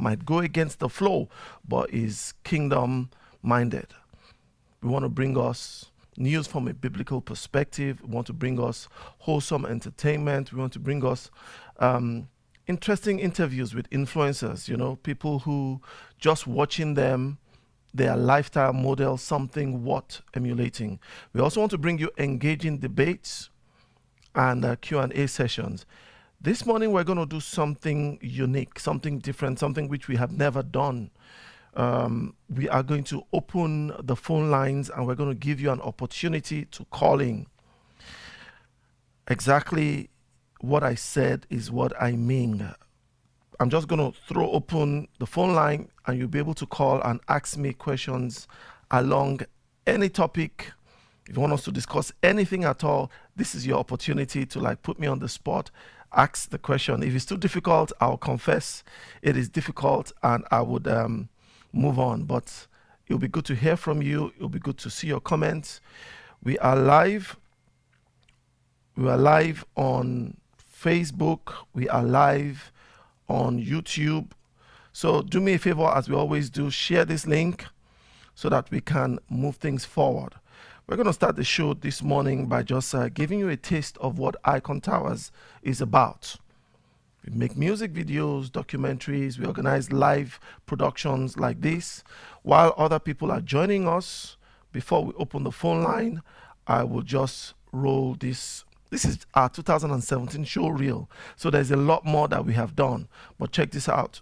might go against the flow, but is kingdom minded. We want to bring us news from a biblical perspective. We want to bring us wholesome entertainment. We want to bring us interesting interviews with influencers, people who just watching them, their lifestyle model, something worth emulating. We also want to bring you engaging debates and Q&A sessions. This morning, we're going to do something unique, something different, something which we have never done. We are going to open the phone lines and we're going to give you an opportunity to call in. Exactly what I said is what I mean. I'm just going to throw open the phone line and you'll be able to call and ask me questions along any topic. If you want us to discuss anything at all, this is your opportunity to put me on the spot, ask the question. If it's too difficult, I'll confess it is difficult and I would move on. But it'll be good to hear from you. It'll be good to see your comments. We are live. We are live on Facebook. We are live on YouTube. So do me a favor, as we always do, share this link so that we can move things forward. We're going to start the show this morning by just giving you a taste of what Icontowers is about. We make music videos, documentaries, we organize live productions like this. While other people are joining us, before we open the phone line, I will just roll this. This is our 2017 show reel. So there's a lot more that we have done. But check this out.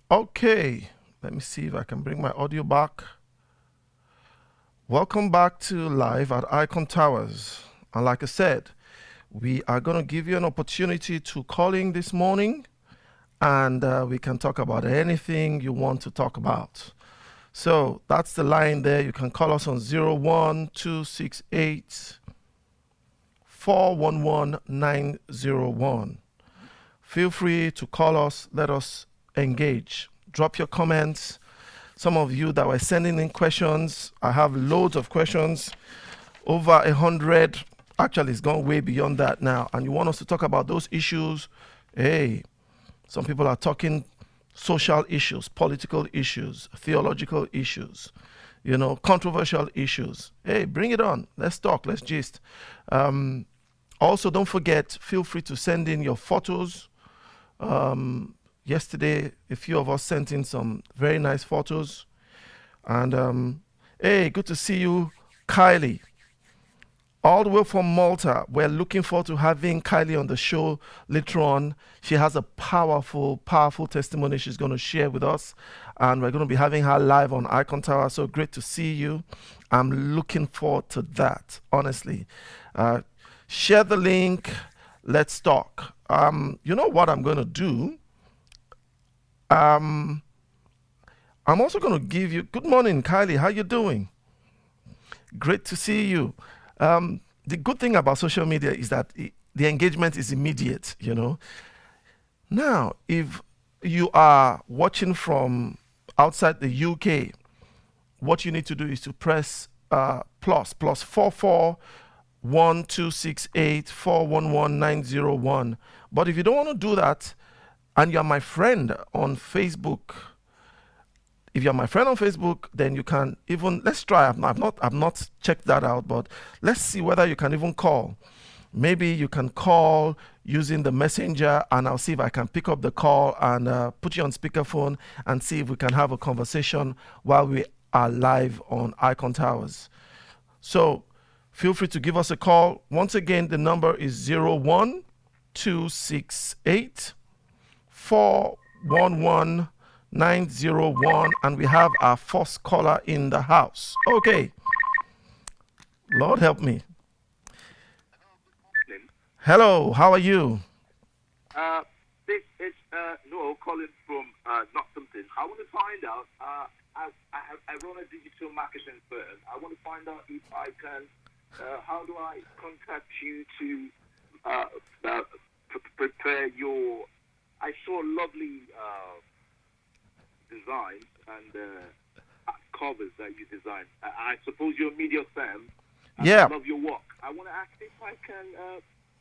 Okay, let me see if I can bring my audio back. Welcome back to Live at Icontowers. And like I said, we are going to give you an opportunity to call in this morning and we can talk about anything you want to talk about. So that's the line there. You can call us on 01268 411 901. Feel free to call us. Let us engage. Drop your comments. Some of you that were sending in questions, I have loads of questions, over 100. Actually, it's gone way beyond that now. And you want us to talk about those issues? Hey, some people are talking social issues, political issues, theological issues, controversial issues. Hey, bring it on. Let's talk. Let's gist. Also, don't forget, feel free to send in your photos, Yesterday, a few of us sent in some very nice photos. And hey, good to see you, Kylie. All the way from Malta. We're looking forward to having Kylie on the show later on. She has a powerful, powerful testimony she's going to share with us. And we're going to be having her live on Icontowers. So great to see you. I'm looking forward to that, honestly. Share the link. Let's talk. You know what I'm going to do? I'm also going to give you... Good morning, Kylie. How you doing? Great to see you. The good thing about social media is that the engagement is immediate, you know. Now, if you are watching from outside the UK, what you need to do is to press plus 44126841190. But if you don't want to do that, and you're my friend on Facebook, then you can even, let's try. I've not checked that out, but let's see whether you can even call. Maybe you can call using the messenger, and I'll see if I can pick up the call and put you on speakerphone and see if we can have a conversation while we are live on Icontowers. So feel free to give us a call. Once again, the number is 01268 411 901, and we have our first caller in the house. Okay. Lord help me. Hello, how are you? This is Noel calling from Not Something. I want to find out, I run a digital marketing firm. I want to find out if I can, how do I contact you to prepare your, I saw lovely designs and covers that you designed. I suppose you're a media firm. Yeah. I love your work. I want to ask if I can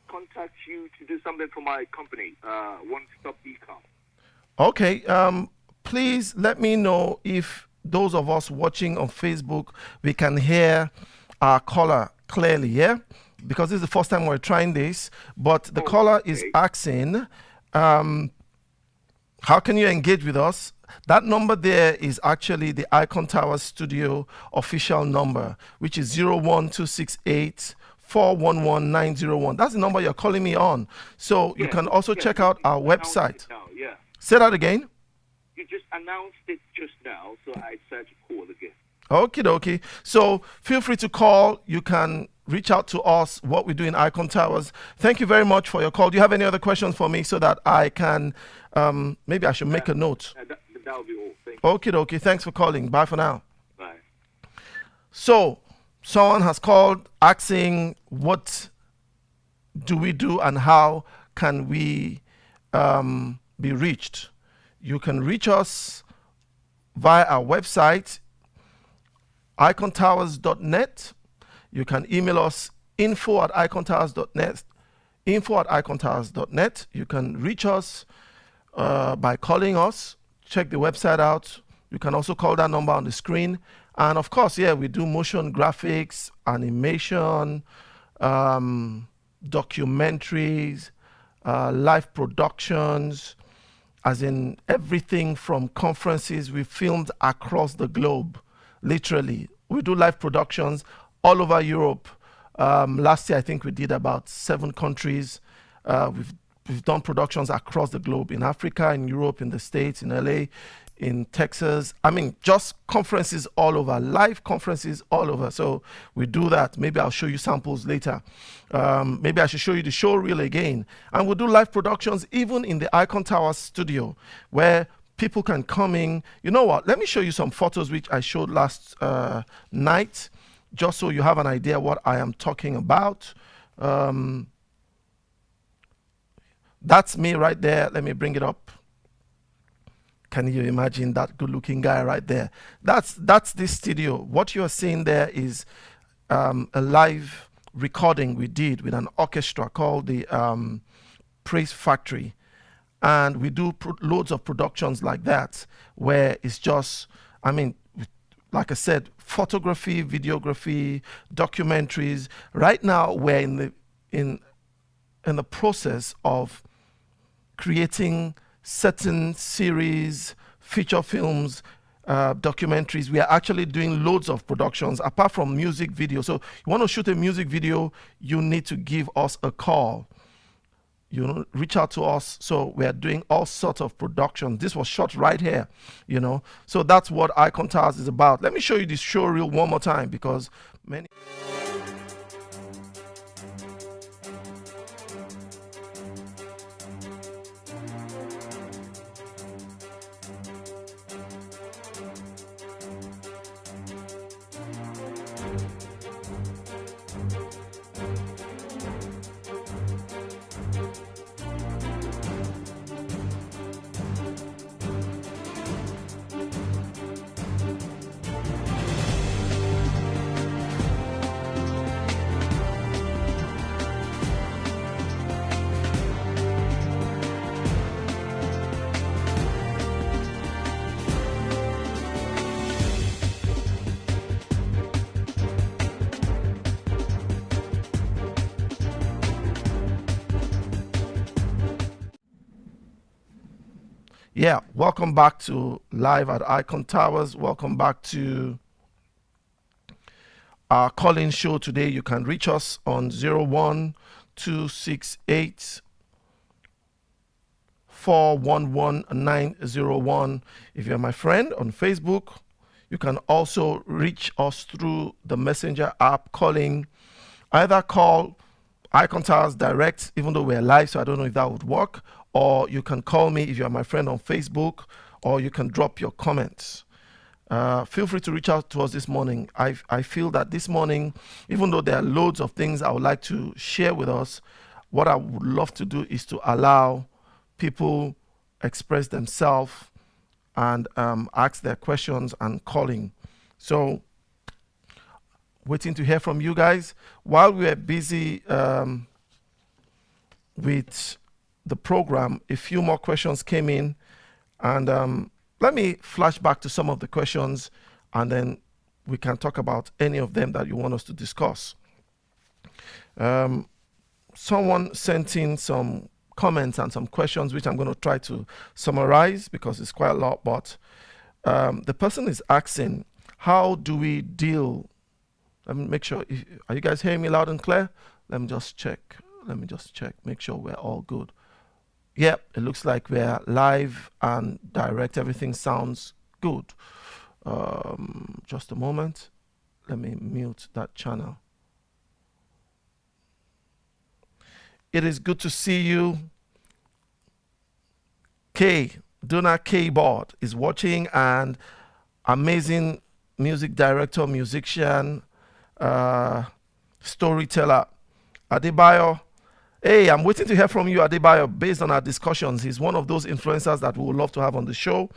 contact you to do something for my company, One Stop Ecom. Okay. Please let me know if those of us watching on Facebook, we can hear our caller clearly, yeah? Because this is the first time we're trying this, but the caller is asking, how can you engage with us? That number there is actually the Icontowers Studio official number, which is 01268 411 901. That's the number you're calling me on. So you can also check out our website. Say that again. You just announced it just now, so I decided to call again. Okie dokie. So feel free to call. You can reach out to us, what we do in Icontowers. Thank you very much for your call. Do you have any other questions for me so that I can, maybe I should make a note? That will be all. Thank you. Okie dokie. Thanks for calling. Bye for now. Bye. So someone has called asking, what do we do and how can we be reached? You can reach us via our website, icontowers.net. You can email us info@icontowers.net. info@icontowers.net. You can reach us by calling us. Check the website out. You can also call that number on the screen. And of course, yeah, we do motion graphics, animation, documentaries, live productions, as in everything from conferences we filmed across the globe, literally. We do live productions all over Europe. Last year, I think we did about 7 countries. We've done productions across the globe, in Africa, in Europe, in the States, in LA, in Texas. I mean, just conferences all over, live conferences all over. So we do that. Maybe I'll show you samples later. Maybe I should show you the show reel again. And we'll do live productions even in the Icontowers studio, where people can come in. You know what? Let me show you some photos which I showed last night, just so you have an idea what I am talking about. That's me right there. Let me bring it up. Can you imagine that good-looking guy right there? That's this studio. What you're seeing there is a live recording we did with an orchestra called the Praise Factory. And we do loads of productions like that, where it's just, I mean, like I said, photography, videography, documentaries. Right now, we're in the process of creating certain series, feature films, documentaries. We are actually doing loads of productions apart from music video. So you want to shoot a music video, you need to give us a call. Reach out to us. So we are doing all sorts of productions. This was shot right here, So that's what Icontowers is about. Let me show you this show reel one more time, because many. Yeah, welcome back to Live at Icontowers. Welcome back to our call-in show today. You can reach us on 01268 411 If you're my friend on Facebook, you can also reach us through the Messenger app, calling. Either call Icontowers direct, even though we're live, so I don't know if that would work, or you can call me if you're my friend on Facebook, or you can drop your comments. Feel free to reach out to us this morning. I feel that this morning, even though there are loads of things I would like to share with us, what I would love to do is to allow people express themselves and ask their questions and calling. So, waiting to hear from you guys. While we were busy with the program, a few more questions came in, and let me flash back to some of the questions, and then we can talk about any of them that you want us to discuss. Someone sent in some comments and some questions, which I'm going to try to summarize because it's quite a lot, but the person is asking, how do we deal? Let me make sure, are you guys hearing me loud and clear? Let me just check, make sure we're all good. Yep, it looks like we're live and direct. Everything sounds good. Just a moment. Let me mute that channel. It is good to see you. Donna Keyboard is watching, and amazing music director, musician, storyteller, Adebayo. Hey, I'm waiting to hear from you, Adebayo, based on our discussions. He's one of those influencers that we would love to have on the show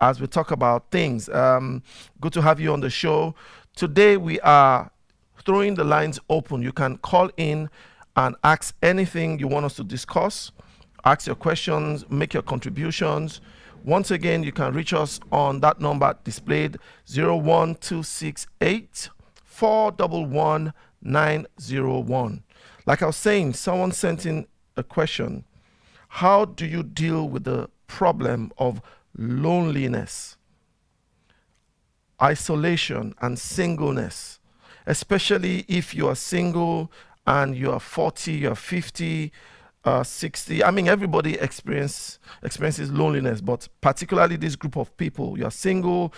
as we talk about things. Good to have you on the show. Today, we are throwing the lines open. You can call in and ask anything you want us to discuss. Ask your questions, make your contributions. Once again, you can reach us on that number displayed, 01268 411 901. Like I was saying, someone sent in a question. How do you deal with the problem of loneliness, isolation, and singleness, especially if you are single and you are 40, you are 50, 60? I mean, everybody experiences loneliness, but particularly this group of people. You are single,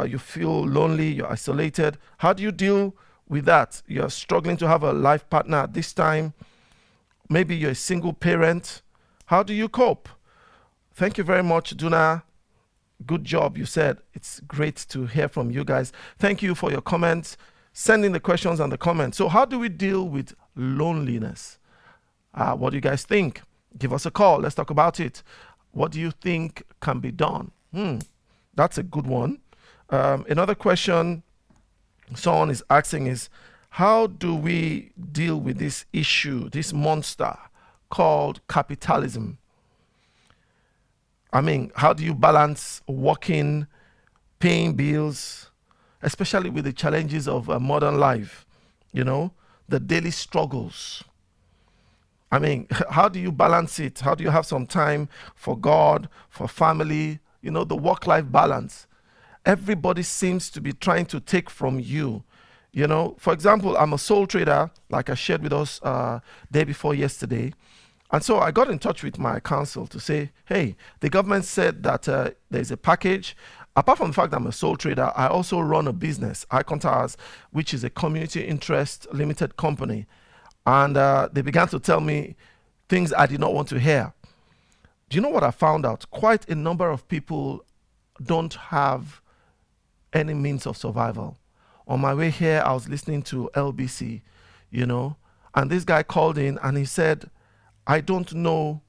you feel lonely, you're isolated. How do you deal with that? You're struggling to have a life partner at this time. Maybe you're a single parent. How do you cope? Thank you very much, Duna. Good job, you said. It's great to hear from you guys. Thank you for your comments. Send in the questions and the comments. So how do we deal with loneliness? What do you guys think? Give us a call. Let's talk about it. What do you think can be done? That's a good one. Another question someone is asking is, how do we deal with this issue, this monster called capitalism? I mean, how do you balance working, paying bills, especially with the challenges of modern life, the daily struggles? I mean, how do you balance it? How do you have some time for God, for family, the work-life balance? Everybody seems to be trying to take from you. For example, I'm a sole trader, like I shared with us day before yesterday. And so I got in touch with my counsel to say, hey, the government said that there's a package. Apart from the fact that I'm a sole trader, I also run a business, Icontowers, which is a community interest limited company. And they began to tell me things I did not want to hear. Do you know what I found out? Quite a number of people don't have any means of survival. On my way here, I was listening to LBC, and this guy called in and he said, I don't know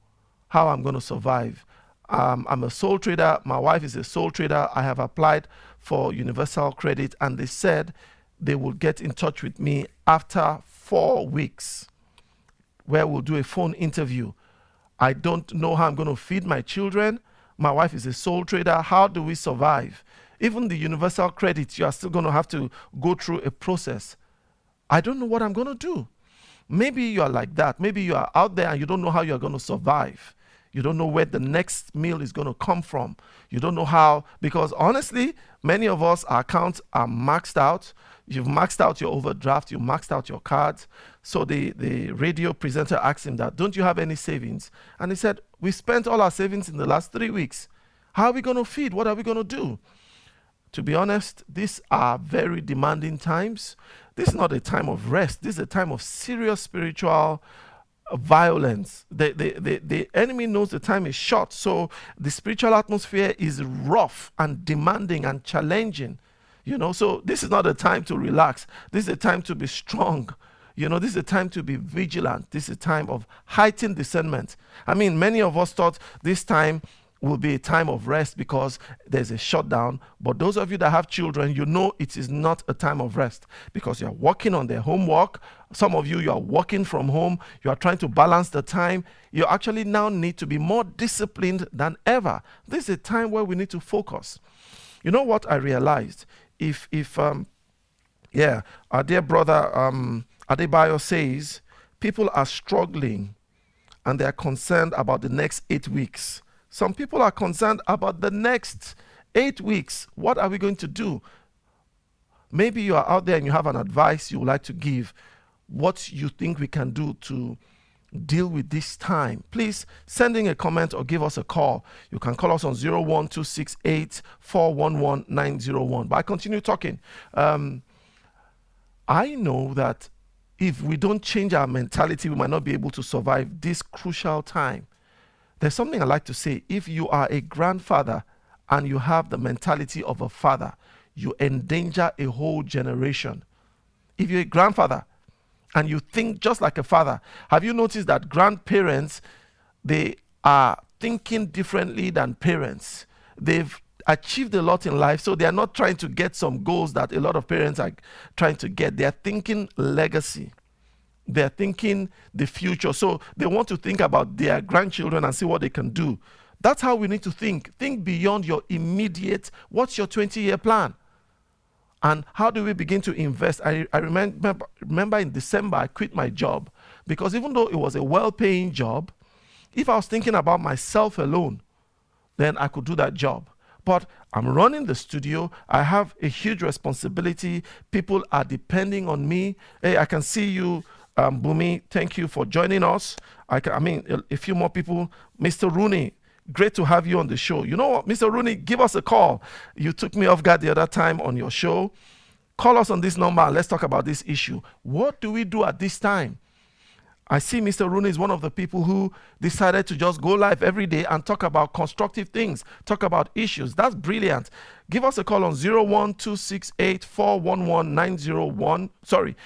how I'm going to survive. I'm a sole trader. My wife is a sole trader. I have applied for universal credit, and they said they will get in touch with me after 4 weeks, where we'll do a phone interview. I don't know how I'm going to feed my children. My wife is a sole trader. How do we survive? Even the universal credit, you are still going to have to go through a process. I don't know what I'm going to do. Maybe you are like that. Maybe you are out there and you don't know how you're going to survive. You don't know where the next meal is going to come from. You don't know how, because honestly, many of us, our accounts are maxed out. You've maxed out your overdraft. You maxed out your cards. So the radio presenter asked him that, don't you have any savings? And he said, we spent all our savings in the last 3 weeks. How are we going to feed? What are we going to do? To be honest, these are very demanding times. This is not a time of rest. This is a time of serious spiritual violence. The enemy knows the time is short, so the spiritual atmosphere is rough and demanding and challenging. So this is not a time to relax. This is a time to be strong. This is a time to be vigilant. This is a time of heightened discernment. I mean, many of us thought this time will be a time of rest because there's a shutdown. But those of you that have children, it is not a time of rest because you're working on their homework. Some of you are working from home. You are trying to balance the time. You actually now need to be more disciplined than ever. This is a time where we need to focus. You know what I realized? Our dear brother Adebayo says, people are struggling and they are concerned about the next 8 weeks. Some people are concerned about the next 8 weeks. What are we going to do? Maybe you are out there and you have an advice you would like to give, what you think we can do to deal with this time. Please send in a comment or give us a call. You can call us on 01268 411 901. But I continue talking. I know that if we don't change our mentality, we might not be able to survive this crucial time. There's something I like to say. If you are a grandfather and you have the mentality of a father, you endanger a whole generation. If you're a grandfather and you think just like a father, have you noticed that grandparents, they are thinking differently than parents? They've achieved a lot in life, so they are not trying to get some goals that a lot of parents are trying to get. They are thinking legacy. They're thinking the future. So they want to think about their grandchildren and see what they can do. That's how we need to think. Think beyond your immediate, what's your 20-year plan? And how do we begin to invest? I remember in December, I quit my job because even though it was a well-paying job, if I was thinking about myself alone, then I could do that job. But I'm running the studio. I have a huge responsibility. People are depending on me. Hey, I can see you. Bumi, thank you for joining us. A few more people. Mr. Rooney, great to have you on the show. You know what, Mr. Rooney, give us a call. You took me off guard the other time on your show. Call us on this number and let's talk about this issue. What do we do at this time? I see Mr. Rooney is one of the people who decided to just go live every day and talk about constructive things, talk about issues. That's brilliant. Give us a call on 01268 411 901. Sorry.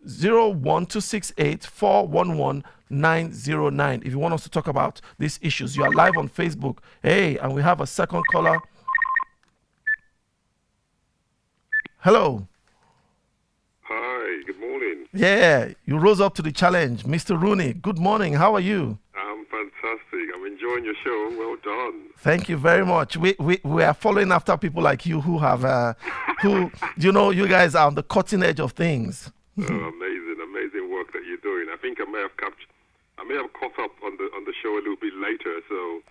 01268 411 909 if you want us to talk about these issues. You are live on Facebook. Hey, and we have a second caller. Hello. Hi, good morning. Yeah, you rose up to the challenge. Mr. Rooney, good morning. How are you? I'm fantastic. I'm enjoying your show. Well done. Thank you very much. We are following after people like you who have, you guys are on the cutting edge of things. Amazing work that you're doing. I think I may may have caught up on the show a little bit later, so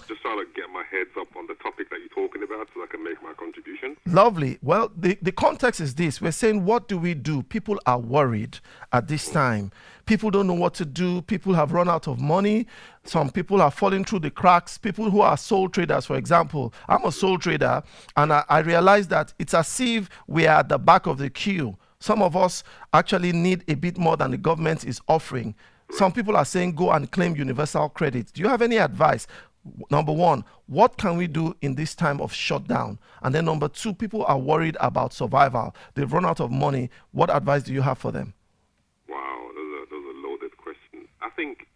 just trying to get my heads up on the topic that you're talking about so I can make my contribution. Lovely. Well, the context is this. We're saying, what do we do? People are worried at this time. People don't know what to do. People have run out of money. Some people are falling through the cracks. People who are sole traders, for example. I'm a sole trader, and I realize that it's as if we are at the back of the queue. Some of us actually need a bit more than the government is offering. Some people are saying, go and claim universal credit. Do you have any advice? Number one, what can we do in this time of shutdown? And then number two, people are worried about survival. They've run out of money. What advice do you have for them? Wow, those are loaded questions. I think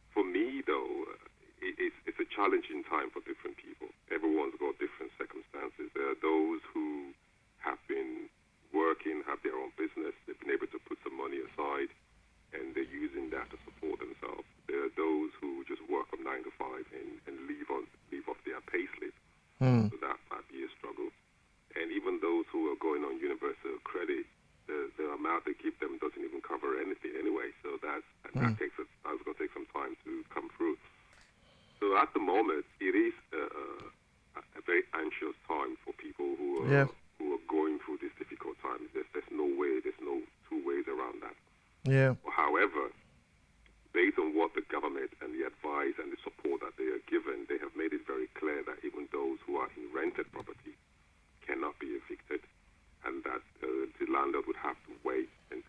for me, though, it's a challenging time for different people. Everyone's got different circumstances. There are those who have been working, have their own business. They've been able to put some money aside, and they're using that to support themselves. There are those who just work from 9 to 5 and leave off their pay slip. So that might be a struggle. And even those who are going on universal credit, the amount they give them doesn't even cover anything anyway. So that's going to take some time to come through. So at the moment, it is a very anxious time for people who are going through these difficult times. There's no two ways around that. Yeah. However, based on what the government and the advice and the support that they are given, they have made it very clear that even those who are in rented property cannot be evicted, and that the landlord would have to wait and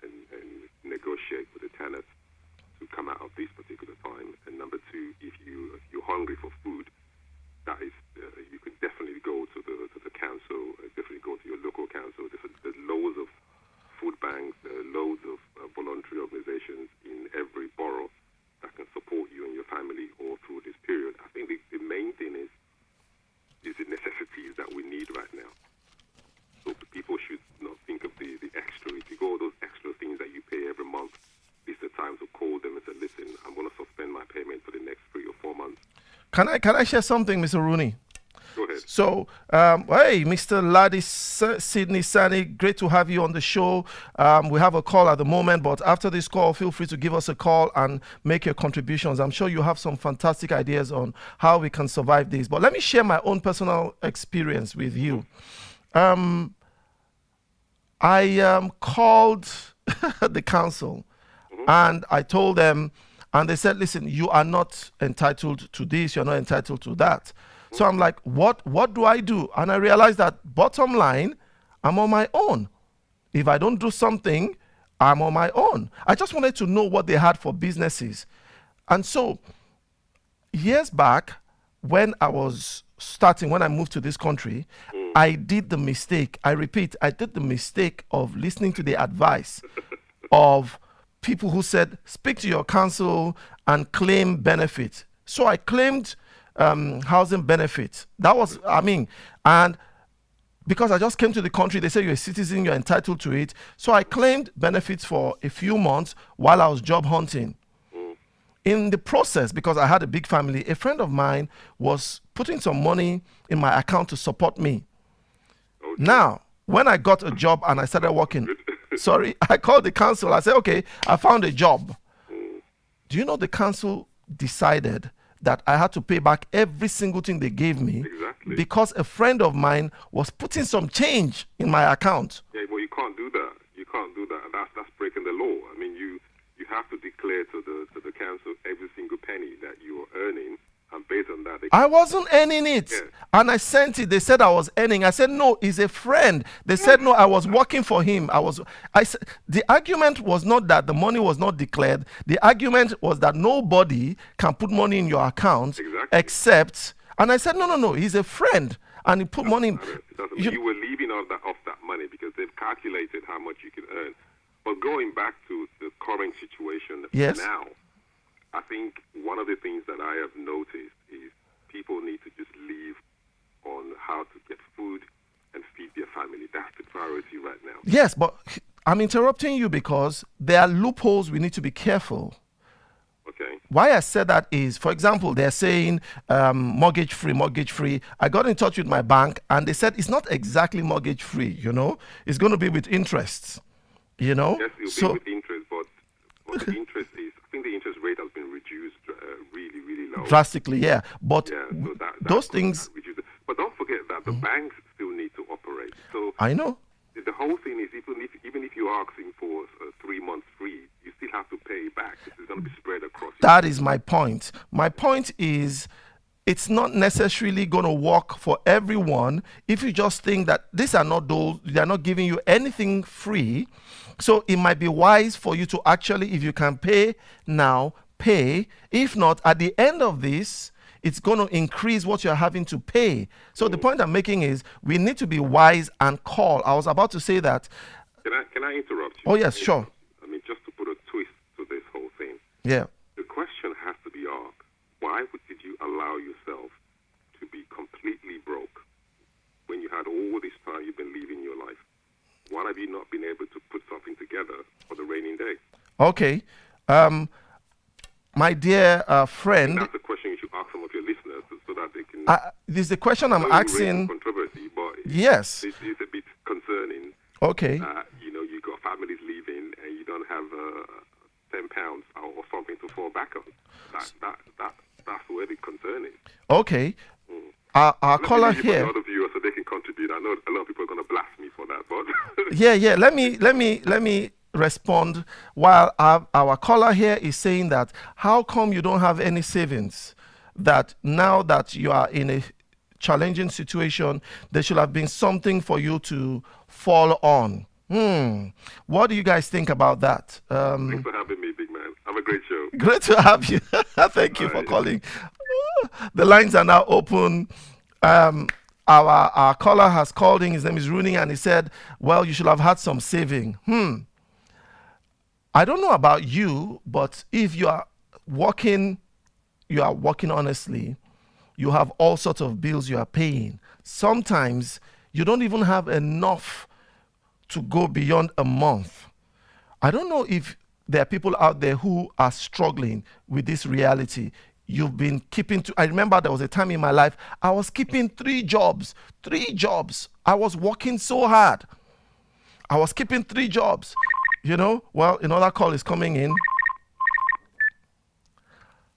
negotiate with the tenants to come out of this particular time. And number two, if you're hungry for food, that is you could definitely go to the council, definitely go to your local council. There's loads of food banks, loads of voluntary organizations in every borough that can support you and your family all through this period. I think the main thing is the necessities that we need right now. So people should not think of the extra. If you go those extra things that you pay every month, it's the time to call them and say, listen, I'm going to suspend my payment for the next 3 or 4 months. Can I share something, Mr. Rooney? Go ahead. So, hey, Mr. Laddie Sydney Sani, great to have you on the show. We have a call at the moment, but after this call, feel free to give us a call and make your contributions. I'm sure you have some fantastic ideas on how we can survive this. But let me share my own personal experience with you. I called the council and I told them, and they said, listen, you are not entitled to this, you're not entitled to that. So I'm like, what do I do? And I realized that bottom line, I'm on my own. If I don't do something, I'm on my own. I just wanted to know what they had for businesses. And so years back, when I moved to this country, I did the mistake. I repeat, I did the mistake of listening to the advice of people who said, speak to your council and claim benefit. So I claimed housing benefit. That was, and because I just came to the country, they say you're a citizen, you're entitled to it. So I claimed benefits for a few months while I was job hunting. In the process, because I had a big family, a friend of mine was putting some money in my account to support me. Okay. Now, when I got a job and I started working, I called the council. I said, okay, I found a job. Do you know the council decided that I had to pay back every single thing they gave me because a friend of mine was putting some change in my account? Yeah, well, you can't do that. You can't do that. That's breaking the law. I mean, you have to declare to the council every single penny that you are earning, and based on that, I wasn't earning it. Yeah. And I sent it. They said I was earning. I said, no, he's a friend. They said, no, I was working for him. The argument was not that the money was not declared. The argument was that nobody can put money in your account except, and I said, no, he's a friend. And he put money in. You were leaving off that money because they've calculated how much you can earn. But going back to the current situation now, I think one of the things that I have noticed is people need to just live on how to get food and feed their family. That's the priority right now. Yes, but I'm interrupting you because there are loopholes we need to be careful. Okay. Why I said that is, for example, they're saying mortgage free. I got in touch with my bank and they said it's not exactly mortgage free, It's going to be with interest, Yes, it'll be with interest, but the interest is, I think the interest rate has been drastically, yeah. But Yeah, so those things, reduces. But don't forget that the banks still need to operate. So I know. the whole thing is, even if you're asking for 3 months free, you still have to pay back. This is going to be spread across. That is my point. My point is, it's not necessarily going to work for everyone if you just think that these are not those, they are not giving you anything free. So it might be wise for you to actually, if you can pay now, pay. If not, at the end of this, it's going to increase what you're having to pay. So the point I'm making is we need to be wise and call. I was about to say that. Can I interrupt you? Oh, yes, sure. I mean, just to put a twist to this whole thing. Yeah. The question has to be asked, why did you allow yourself to be completely broke when you had all this time you've been living your life? Why have you not been able to put something together for the raining day? Okay. My dear friend. That's a question you should ask some of your listeners so that they can. This is the question I'm asking. Controversy, but yes. It is a bit concerning. Okay. You got families leaving and you don't have £10 or something to fall back on. That's where the concern is. Okay. Our caller here. A lot of viewers so they can contribute. I know a lot of people are going to blast me for that, but yeah. Let me respond. While our caller here is saying that, how come you don't have any savings? That now that you are in a challenging situation, there should have been something for you to fall on. What do you guys think about that? Thanks for having me, big man. Have a great show. Great to have you. Thank you for calling. The lines are now open. Our caller has called in. His name is Rooney, and he said, well, you should have had some saving. I don't know about you, but if you are working honestly, you have all sorts of bills you are paying. Sometimes you don't even have enough to go beyond a month. I don't know if there are people out there who are struggling with this reality. You've been I remember there was a time in my life, I was keeping 3 jobs. I was working so hard. I was keeping 3 jobs. Well, another call is coming in.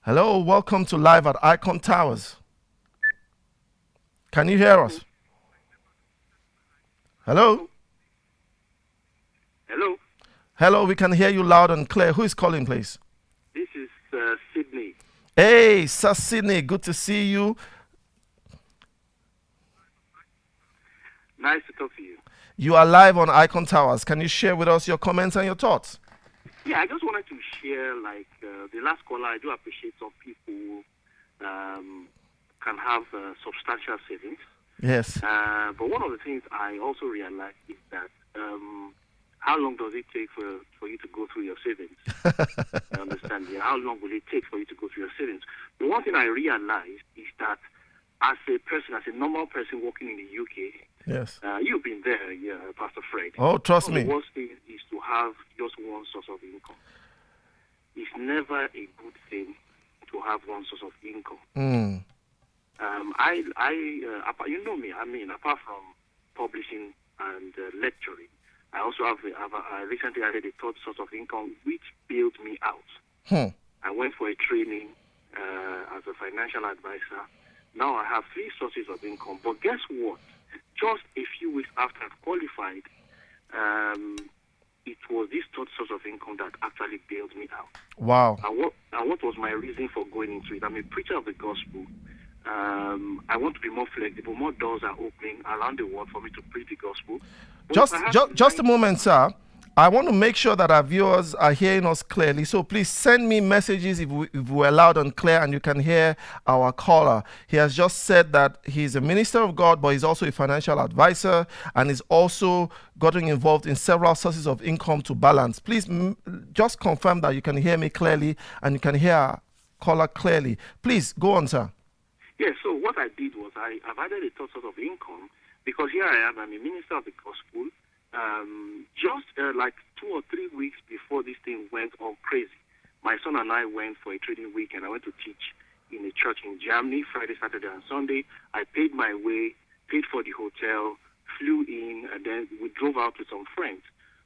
Hello, welcome to Live at Icontowers. Can you hear us? Hello? Hello? Hello, we can hear you loud and clear. Who is calling, please? This is Sydney. Hey, Sir Sydney, good to see you. Nice to talk to you. You are live on Icontowers. Can you share with us your comments and your thoughts? Yeah, I just wanted to share, the last caller, I do appreciate some people can have substantial savings. Yes. But one of the things I also realized is that how long does it take for you to go through your savings? I understand. Yeah, how long will it take for you to go through your savings? The one thing I realized is that as a normal person working in the UK, yes, you've been there, Pastor Fred. Oh, trust me. The worst thing is to have just one source of income. It's never a good thing to have one source of income. You know me. I mean, apart from publishing and lecturing, I also have recently added a third source of income, which bailed me out. I went for a training as a financial advisor. Now I have 3 sources of income. But guess what? Just a few weeks after I've qualified, it was this third source of income that actually bailed me out. Wow. And what was my reason for going into it? I'm a preacher of the gospel. I want to be more flexible. More doors are opening around the world for me to preach the gospel. Just a moment, sir. I want to make sure that our viewers are hearing us clearly. So please send me messages if we're loud and clear and you can hear our caller. He has just said that he's a minister of God, but he's also a financial advisor and is also gotten involved in several sources of income to balance. Please just confirm that you can hear me clearly and you can hear our caller clearly. Please go on, sir. Yes, so what I did was I've added a third source of income because here I am, I'm a minister of the gospel. Just like 2 or 3 weeks before this thing went all crazy, my son and I went for a training week and I went to teach in a church in Germany, Friday, Saturday, and Sunday. I paid my way, paid for the hotel, flew in, and then we drove out with some friends.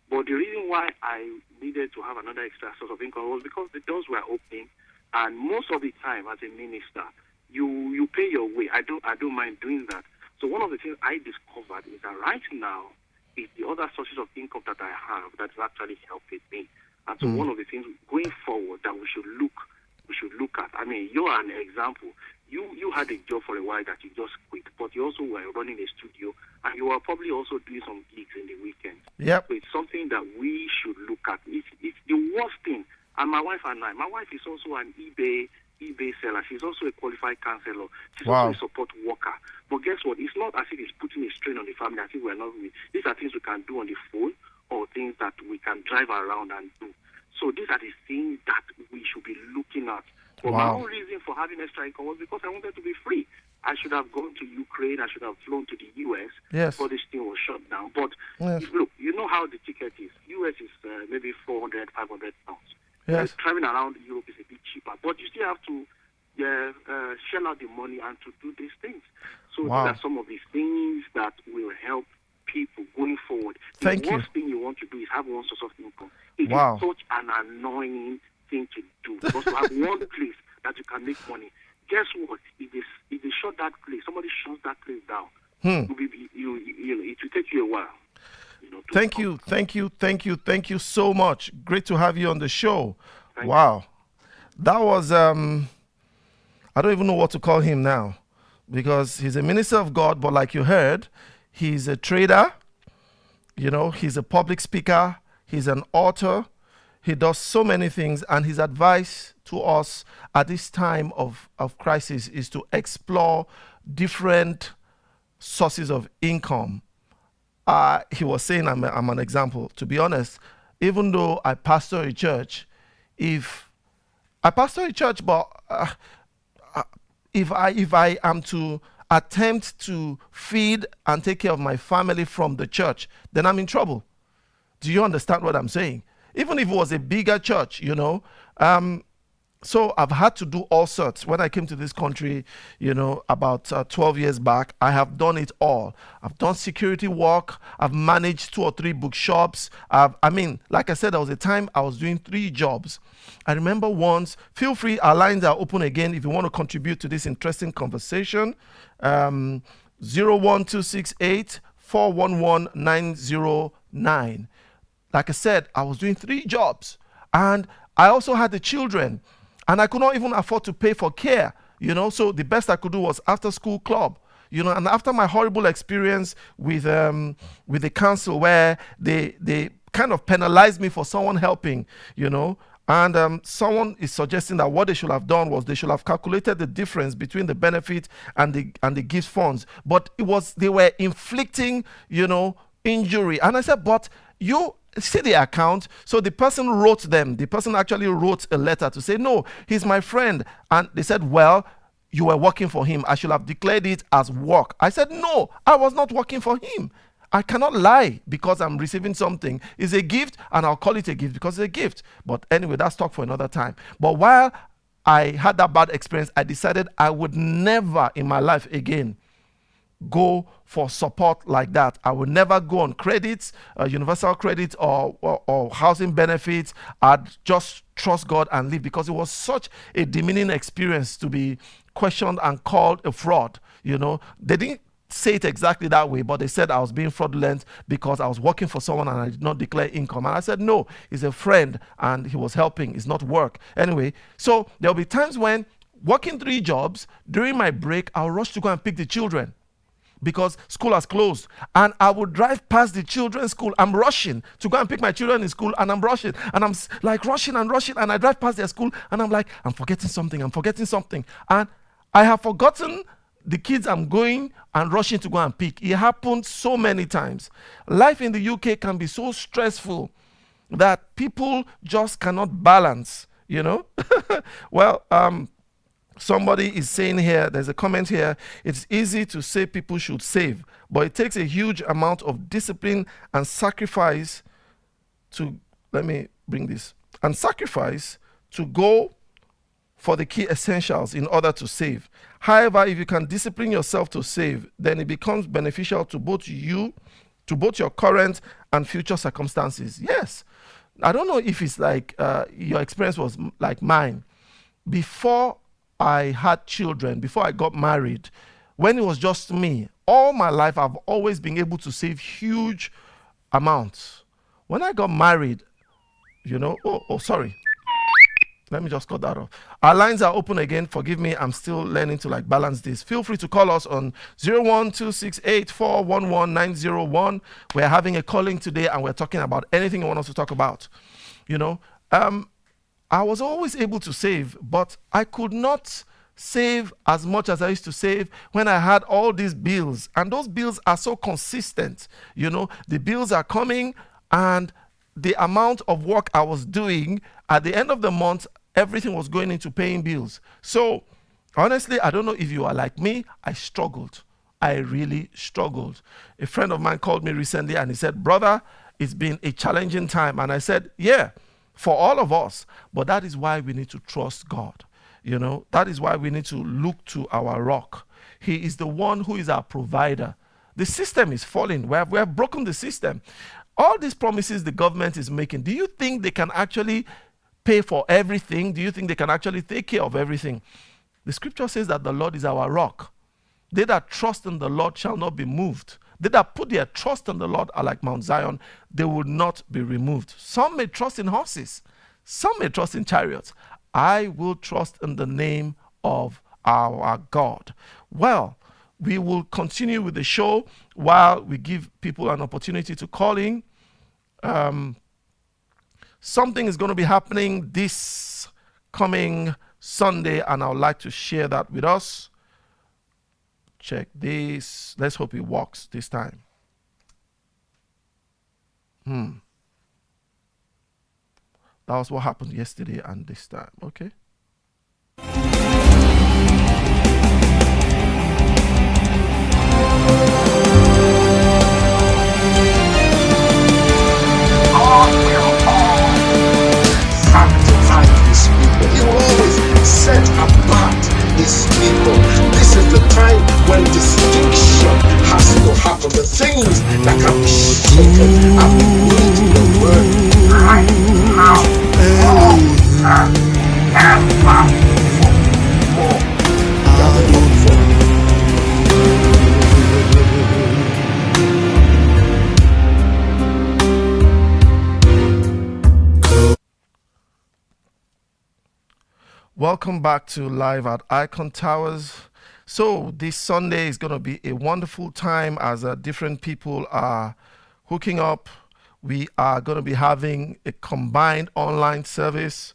But the reason why I needed to have another extra source of income was because the doors were opening And most of the time, as a minister, you pay your way. I don't mind doing that. So one of the things I discovered is that right now is the other sources of income that I have that is actually helping me. And so one of the things going forward that we should look at. I mean, you are an example. You had a job for a while that you just quit, but you also were running a studio, and you were probably also doing some gigs in the weekend. Yep. So it's something that we should look at. It's the worst thing. And my wife is also an eBay seller. She's also a qualified counselor. She's also a support worker. But guess what? It's not as if it's putting a strain on the family. I think we're not. These are things we can do on the phone or things that we can drive around and do. So these are the things that we should be looking at. But my own reason for having extra income was because I wanted to be free. I should have gone to Ukraine. I should have flown to the U.S. before this thing was shut down. But look, you know how the ticket is. U.S. is maybe 400, 500 pounds. Yes. Traveling around Europe is a bit cheaper. But you still have to shell out the money and to do these things. So these are some of these things that will help people going forward. The worst thing you want to do is have one source of income. It is such an annoying thing to do. Because to have one place that you can make money. Guess what? If they shut that place, somebody shuts that place down. It will take you a while. Thank you so much. Great to have you on the show. Wow. That was I don't even know what to call him now, because he's a minister of God, but like you heard, he's a trader, he's a public speaker, he's an author, he does so many things, and his advice to us at this time of crisis is to explore different sources of income. He was saying I'm an example. To be honest, even though I pastor a church, if I am to attempt to feed and take care of my family from the church, then I'm in trouble. Do you understand what I'm saying? Even if it was a bigger church, so I've had to do all sorts. When I came to this country, about 12 years back, I have done it all. I've done security work. I've managed 2 or 3 bookshops. Like I said, there was a time I was doing 3 jobs. I remember once, feel free, our lines are open again if you want to contribute to this interesting conversation. 01268 411 909. Like I said, I was doing 3 jobs, and I also had the children. And I could not even afford to pay for care, so the best I could do was after school club, and after my horrible experience with the council where they kind of penalized me for someone helping, and someone is suggesting that what they should have done was they should have calculated the difference between the benefit and the gift funds. But they were inflicting, injury. And I said, but you see the account. So the person actually wrote a letter to say, no, he's my friend. And they said, well, you were working for him. I should have declared it as work. I said, no, I was not working for him. I cannot lie because I'm receiving something. It's a gift, and I'll call it a gift because it's a gift. But anyway, that's talk for another time. But while I had that bad experience, I decided I would never in my life again go for support like that. I will never go on credits, universal credit or housing benefits. I'd just trust God and live, because it was such a demeaning experience to be questioned and called a fraud. They didn't say it exactly that way, but they said I was being fraudulent because I was working for someone and I did not declare income. And I said, no, he's a friend and he was helping. It's not work. Anyway, so there'll be times when working 3 jobs, during my break, I'll rush to go and pick the children, because school has closed, and I would drive past the children's school. I'm rushing to go and pick my children in school, and I'm rushing, and I'm like rushing, and I drive past their school, and I'm like, I'm forgetting something, and I have forgotten the kids I'm going and rushing to go and pick. It happened so many times. Life in the UK can be so stressful that people just cannot balance, Well, somebody is saying here, there's a comment here, it's easy to say people should save, but it takes a huge amount of discipline and sacrifice to go for the key essentials in order to save. However, if you can discipline yourself to save, then it becomes beneficial to both your current and future circumstances. Yes. I don't know if it's like your experience was like mine. before I had children, before I got married, when it was just me, all my life I've always been able to save huge amounts. When I got married, sorry. Let me just cut that off. Our lines are open again. Forgive me, I'm still learning to balance this. Feel free to call us on 01268411901. We're having a calling today and we're talking about anything you want us to talk about. I was always able to save, but I could not save as much as I used to save when I had all these bills. And those bills are so consistent. The bills are coming, and the amount of work I was doing at the end of the month, everything was going into paying bills. So honestly, I don't know if you are like me. I struggled. I really struggled. A friend of mine called me recently and he said, brother, it's been a challenging time. And I said, yeah, for all of us. But that is why we need to trust God. That is why we need to look to our rock. He is the one who is our provider. The system is falling. We have broken the system. All these promises the government is making, do you think they can actually pay for everything? Do you think they can actually take care of everything? The scripture says that the Lord is our rock. They that trust in the Lord shall not be moved. They that put their trust in the Lord are like Mount Zion. They will not be removed. Some may trust in horses. Some may trust in chariots. I will trust in the name of our God. Well, we will continue with the show while we give people an opportunity to call in. Something is going to be happening this coming Sunday, and I would like to share that with us. Check this. Let's hope it works this time. That was what happened yesterday and this time. Okay. He will always set apart his people. This is the time when distinction has to happen. The things that can be shaken and need the word right now. Welcome back to Live at Icontowers. So this Sunday is going to be a wonderful time as different people are hooking up. We are going to be having a combined online service.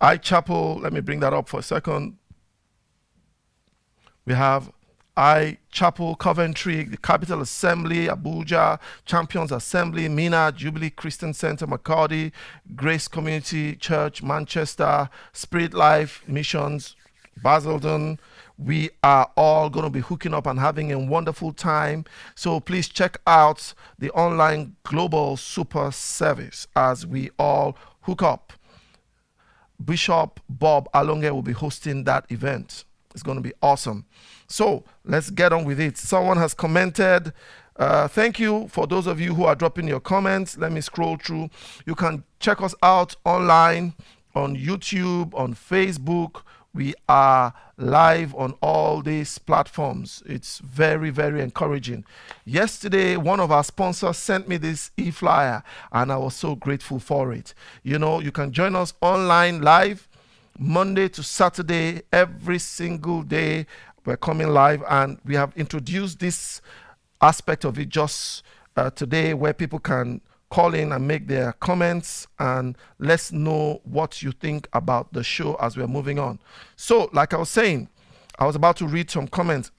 iChapel, let me bring that up for a second. We have iChapel, Coventry, the Capital Assembly, Abuja, Champions Assembly, Mina, Jubilee Christian Center, Makati, Grace Community Church, Manchester, Spirit Life Missions, Basildon. We are all going to be hooking up and having a wonderful time. So please check out the online global super service as we all hook up. Bishop Bob Alonge will be hosting that event. It's going to be awesome. So let's get on with it. Someone has commented. Thank you for those of you who are dropping your comments. Let me scroll through. You can check us out online on YouTube, on Facebook. We are live on all these platforms. It's very, very encouraging. Yesterday, one of our sponsors sent me this e-flyer, and I was so grateful for it. You can join us online live Monday to Saturday, every single day. We're coming live, and we have introduced this aspect of it just today, where people can call in and make their comments and let's know what you think about the show as we're moving on. So, like I was saying, I was about to read some comments.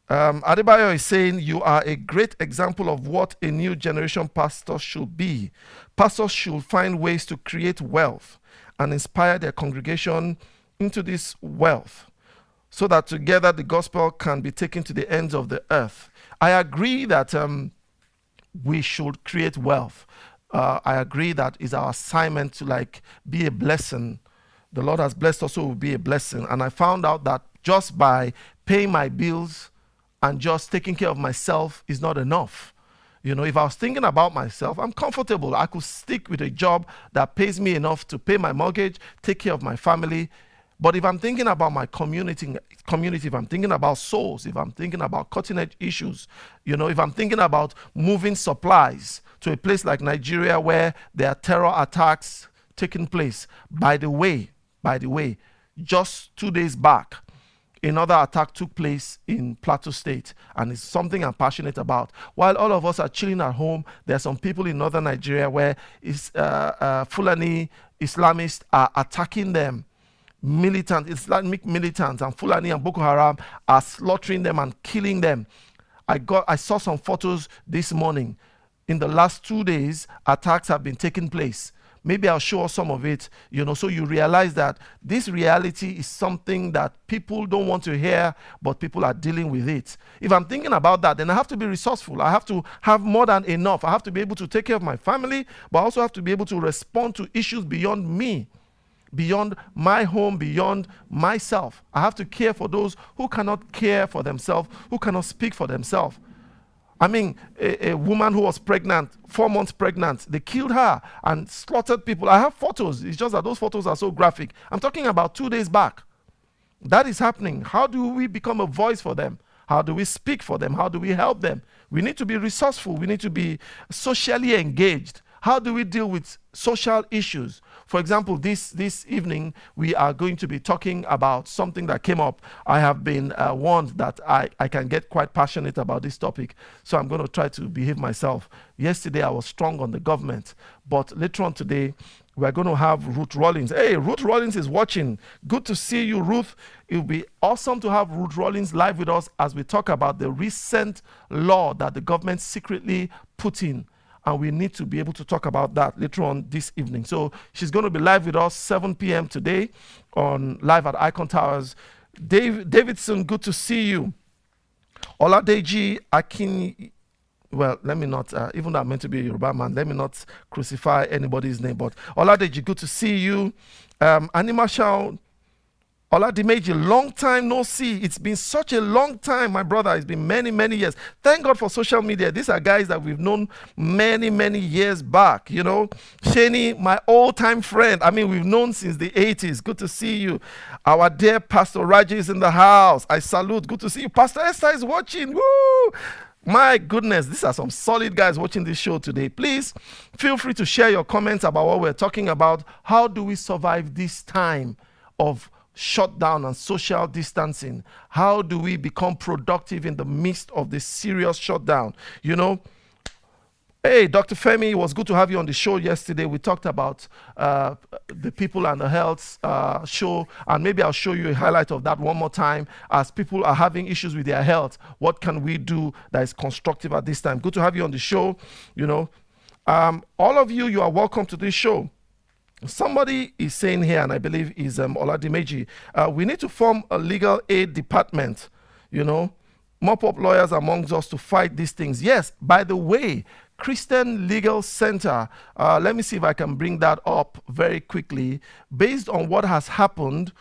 Adebayo is saying, you are a great example of what a new generation pastor should be. Pastors should find ways to create wealth and inspire their congregation into this wealth so that together the gospel can be taken to the ends of the earth. I agree that we should create wealth. I agree that is our assignment to be a blessing. The Lord has blessed us, so we'll be a blessing. And I found out that just by paying my bills and just taking care of myself is not enough. You know, if I was thinking about myself, I'm comfortable. I could stick with a job that pays me enough to pay my mortgage, take care of my family. But if I'm thinking about my community, if I'm thinking about souls, if I'm thinking about cutting edge issues, you know, if I'm thinking about moving supplies to a place like Nigeria where there are terror attacks taking place. By the way, just 2 days back, another attack took place in Plateau State, and it's something I'm passionate about. While all of us are chilling at home, there are some people in northern Nigeria where Fulani Islamists are attacking them. Islamic militants and Fulani and Boko Haram are slaughtering them and killing them. I saw some photos this morning. In the last 2 days, attacks have been taking place. Maybe I'll show us some of it, you know, so you realize that this reality is something that people don't want to hear, but people are dealing with it. If I'm thinking about that, then I have to be resourceful. I have to have more than enough. I have to be able to take care of my family, but I also have to be able to respond to issues beyond me, beyond my home, beyond myself. I have to care for those who cannot care for themselves, who cannot speak for themselves. I mean, a woman who was pregnant, 4 months pregnant, they killed her and slaughtered people. I have photos. It's just that those photos are so graphic. I'm talking about 2 days back. That is happening. How do we become a voice for them? How do we speak for them? How do we help them? We need to be resourceful. We need to be socially engaged. How do we deal with social issues? For example, this evening, we are going to be talking about something that came up. I have been warned that I can get quite passionate about this topic, so I'm going to try to behave myself. Yesterday, I was strong on the government, but later on today, we're going to have Ruth Rollins. Hey, Ruth Rollins is watching. Good to see you, Ruth. It will be awesome to have Ruth Rollins live with us as we talk about the recent law that the government secretly put in. And we need to be able to talk about that later on this evening. So she's going to be live with us 7 p.m. today on live at Icontowers. Davidson, good to see you. Oladeji Akin, well, let me not, even though I'm meant to be a Yoruba man, let me not crucify anybody's name, but Oladeji, good to see you. Animashao Oladimeji, long time no see. It's been such a long time, my brother. It's been many, many years. Thank God for social media. These are guys that we've known many, many years back, you know. Shani, my old-time friend. I mean, we've known since the 80s. Good to see you. Our dear Pastor Raji is in the house. I salute. Good to see you. Pastor Esther is watching. Woo! My goodness, these are some solid guys watching this show today. Please feel free to share your comments about what we're talking about. How do we survive this time of shutdown and social distancing? How do we become productive in the midst of this serious shutdown? You know, hey, Dr. Femi, it was good to have you on the show yesterday. We talked about the People and the Health show, and maybe I'll show you a highlight of that one more time. As people are having issues with their health, what can we do that is constructive at this time? Good to have you on the show. You know, all of you, you are welcome to this show. Somebody is saying here, and I believe is Oladimeji, we need to form a legal aid department, you know, mop up lawyers amongst us to fight these things. Yes, by the way, Christian Legal Center, let me see if I can bring that up very quickly. Based on what has happened,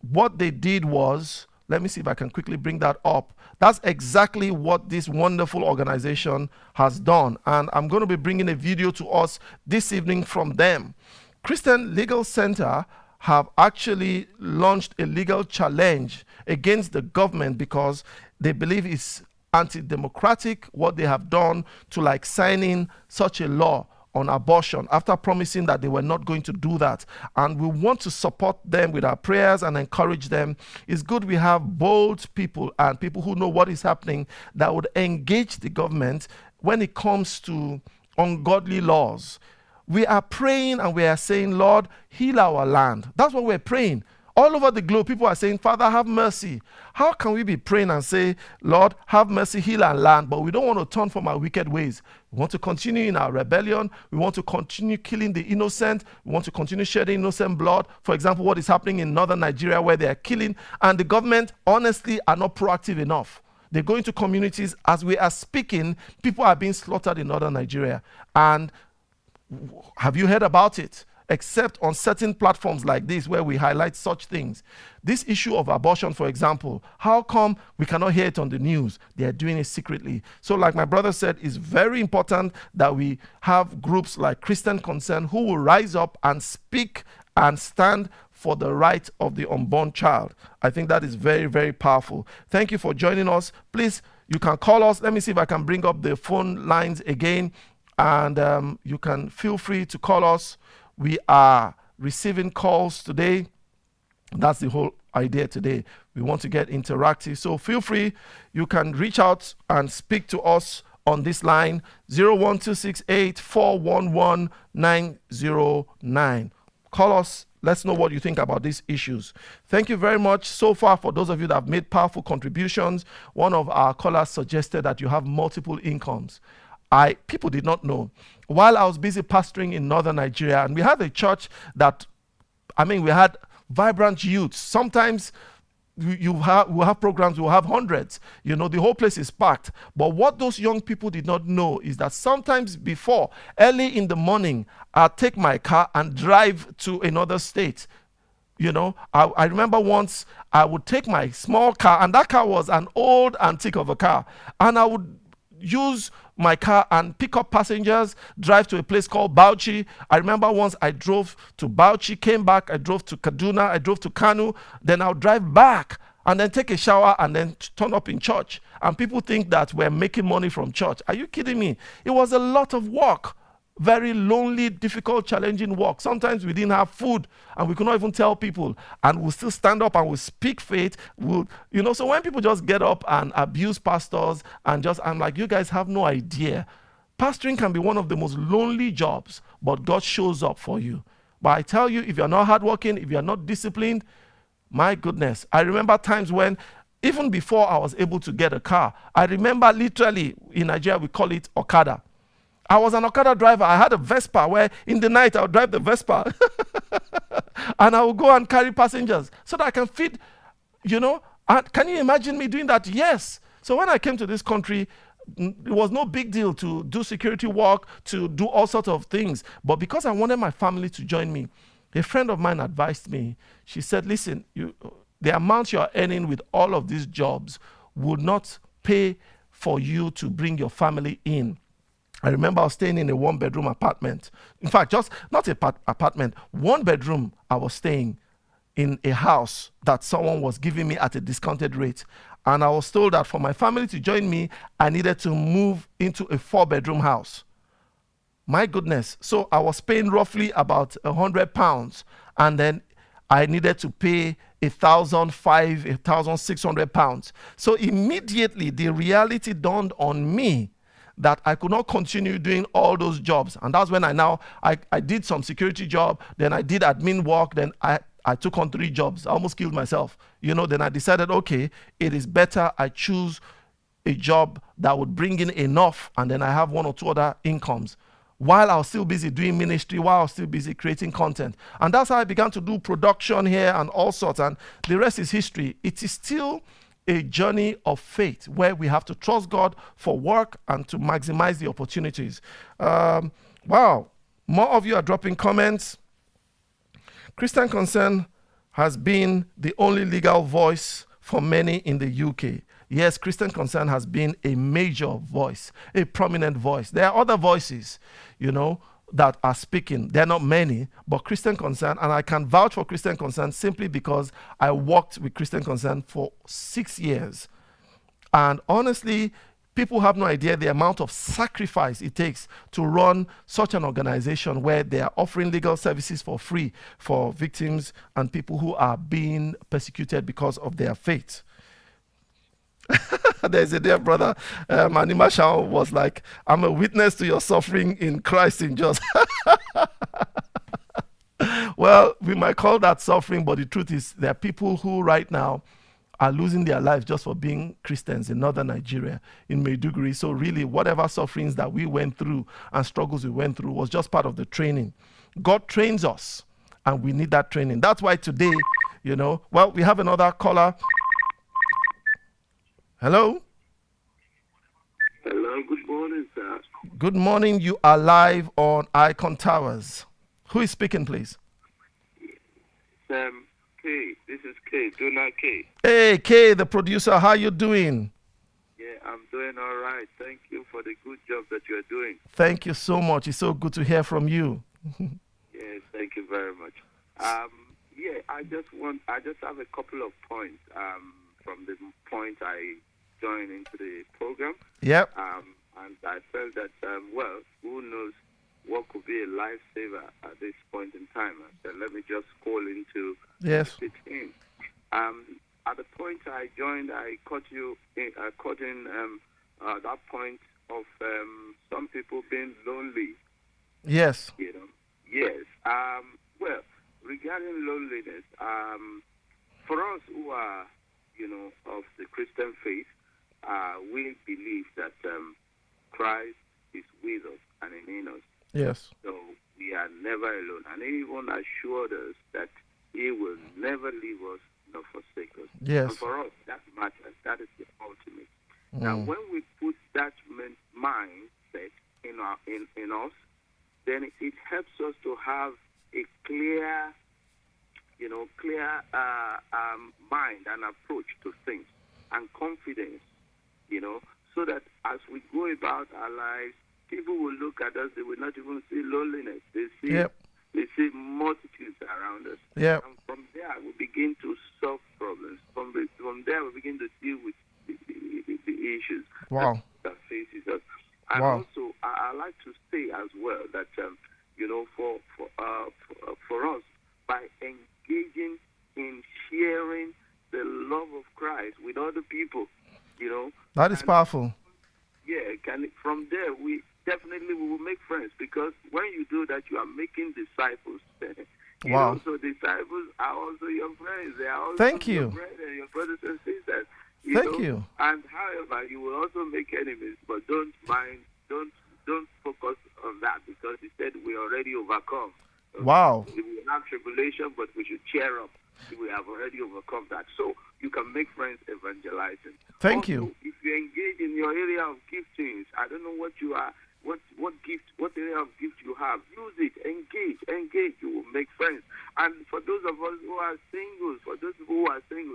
what they did was, let me see if I can quickly bring that up. That's exactly what this wonderful organization has done. And I'm going to be bringing a video to us this evening from them. Christian Legal Center have actually launched a legal challenge against the government because they believe it's anti-democratic what they have done to like sign in such a law on abortion after promising that they were not going to do that. And we want to support them with our prayers and encourage them. It's good we have bold people and people who know what is happening that would engage the government when it comes to ungodly laws. We are praying and we are saying, Lord, heal our land. That's what we're praying. All over the globe, people are saying, Father, have mercy. How can we be praying and say, Lord, have mercy, heal our land, but we don't want to turn from our wicked ways? We want to continue in our rebellion. We want to continue killing the innocent. We want to continue shedding innocent blood. For example, what is happening in northern Nigeria where they are killing, and the government, honestly, are not proactive enough. They go into communities. As we are speaking, people are being slaughtered in northern Nigeria. And have you heard about it? except on certain platforms like this where we highlight such things. This issue of abortion, for example, how come we cannot hear it on the news? They are doing it secretly. So like my brother said, it's very important that we have groups like Christian Concern who will rise up and speak and stand for the right of the unborn child. I think that is very, very powerful. Thank you for joining us. Please, you can call us. Let me see if I can bring up the phone lines again. And you can feel free to call us. We are receiving calls today. That's the whole idea today. We want to get interactive. So feel free. You can reach out and speak to us on this line, 01268 411 909. Call us. Let's know what you think about these issues. Thank you very much so far for those of you that have made powerful contributions. One of our callers suggested that you have multiple incomes. People did not know. While I was busy pastoring in northern Nigeria, and we had a church that, we had vibrant youth. Sometimes we'll have programs, we'll have hundreds. The whole place is packed. But what those young people did not know is that sometimes before, early in the morning, I'll take my car and drive to another state. I remember once I would take my small car, and that car was an old antique of a car, and I would use my car and pick up passengers, drive to a place called Bauchi. I remember once I drove to Bauchi, came back, I drove to Kaduna, I drove to Kanu, then I'll drive back and then take a shower and then turn up in church. And people think that we're making money from church. Are you kidding me? It was a lot of work. Very lonely, difficult, challenging work. Sometimes we didn't have food and we could not even tell people, and we'll still stand up and we'll speak faith. So when people just get up and abuse pastors I'm like, you guys have no idea. Pastoring can be one of the most lonely jobs, but God shows up for you. But I tell you, if you're not hardworking, if you're not disciplined, my goodness. I remember times when, even before I was able to get a car, I remember literally in Nigeria, we call it Okada. I was an Okada driver. I had a Vespa where in the night I would drive the Vespa and I would go and carry passengers so that I can feed, And can you imagine me doing that? Yes. So when I came to this country, it was no big deal to do security work, to do all sorts of things. But because I wanted my family to join me, a friend of mine advised me. She said, listen, the amount you're earning with all of these jobs would not pay for you to bring your family in. I remember I was staying in a one-bedroom apartment. In fact, just not an apartment, one bedroom. I was staying in a house that someone was giving me at a discounted rate. And I was told that for my family to join me, I needed to move into a 4-bedroom house. My goodness. So I was paying roughly about £100. And then I needed to pay £1,600. So immediately the reality dawned on me that I could not continue doing all those jobs. And that's when I did some security job, then I did admin work, then I took on 3 jobs. I almost killed myself. Then I decided, okay, it is better I choose a job that would bring in enough, and then I have 1 or 2 other incomes while I was still busy doing ministry, while I was still busy creating content. And that's how I began to do production here and all sorts. And the rest is history. It is still a journey of faith where we have to trust God for work and to maximize the opportunities. Wow, more of you are dropping comments. Christian Concern has been the only legal voice for many in the UK. Yes, Christian Concern has been a major voice, a prominent voice. There are other voices, that are speaking. They're not many, but Christian Concern, and I can vouch for Christian Concern simply because I worked with Christian Concern for 6 years. And honestly, people have no idea the amount of sacrifice it takes to run such an organization where they are offering legal services for free for victims and people who are being persecuted because of their faith. There's a dear brother, Anima Shao was like, I'm a witness to your suffering in Christ in just. Well, we might call that suffering, but the truth is there are people who right now are losing their lives just for being Christians in northern Nigeria, in Maiduguri. So really, whatever sufferings that we went through and struggles we went through was just part of the training. God trains us, and we need that training. That's why today, well, we have another caller. Hello? Hello, good morning, sir. Good morning. You are live on Icontowers. Who is speaking, please? K. This is K. Donald K. Hey, Kay, the producer. How you doing? Yeah, I'm doing all right. Thank you for the good job that you're doing. Thank you so much. It's so good to hear from you. Yes, thank you very much. Yeah, I just have a couple of points from the point I joined into the program. Yep. And I felt that, well, who knows what could be a lifesaver at this point in time. So let me just call into Yes. the team. At the point I joined, I caught in that point of some people being lonely. Yes. You know. Yes. Well, regarding loneliness, for us who are, of the Christian faith, we believe that Christ is with us and in us. Yes. So we are never alone. And he even assured us that he will never leave us nor forsake us. Yes. And for us, that matters. That is the ultimate. Now, when we put that mindset in us, then it helps us to have a clear mind and approach to things and confidence, so that as we go about our lives, people will look at us, they will not even see loneliness. They see multitudes around us. Yep. And from there, we begin to solve problems. From there, we begin to deal with the issues that faces us. And also, I like to say as well that, for us, by engaging in sharing the love of Christ with other people, That is powerful. Yeah, from there, we will make friends, because when you do that, you are making disciples. Wow. So disciples are also your friends. They are also Thank you. your brethren, your brothers and sisters. Thank you. And however, you will also make enemies, but don't focus on that, because he said we already overcome. Wow. We will have tribulation, but we should cheer up. We have already overcome that. So you can make friends evangelizing. Thank also, you. If you engage in your area of giftings, I don't know what you are, what area of gift you have, use it, engage, you will make friends. And for those of us who are single,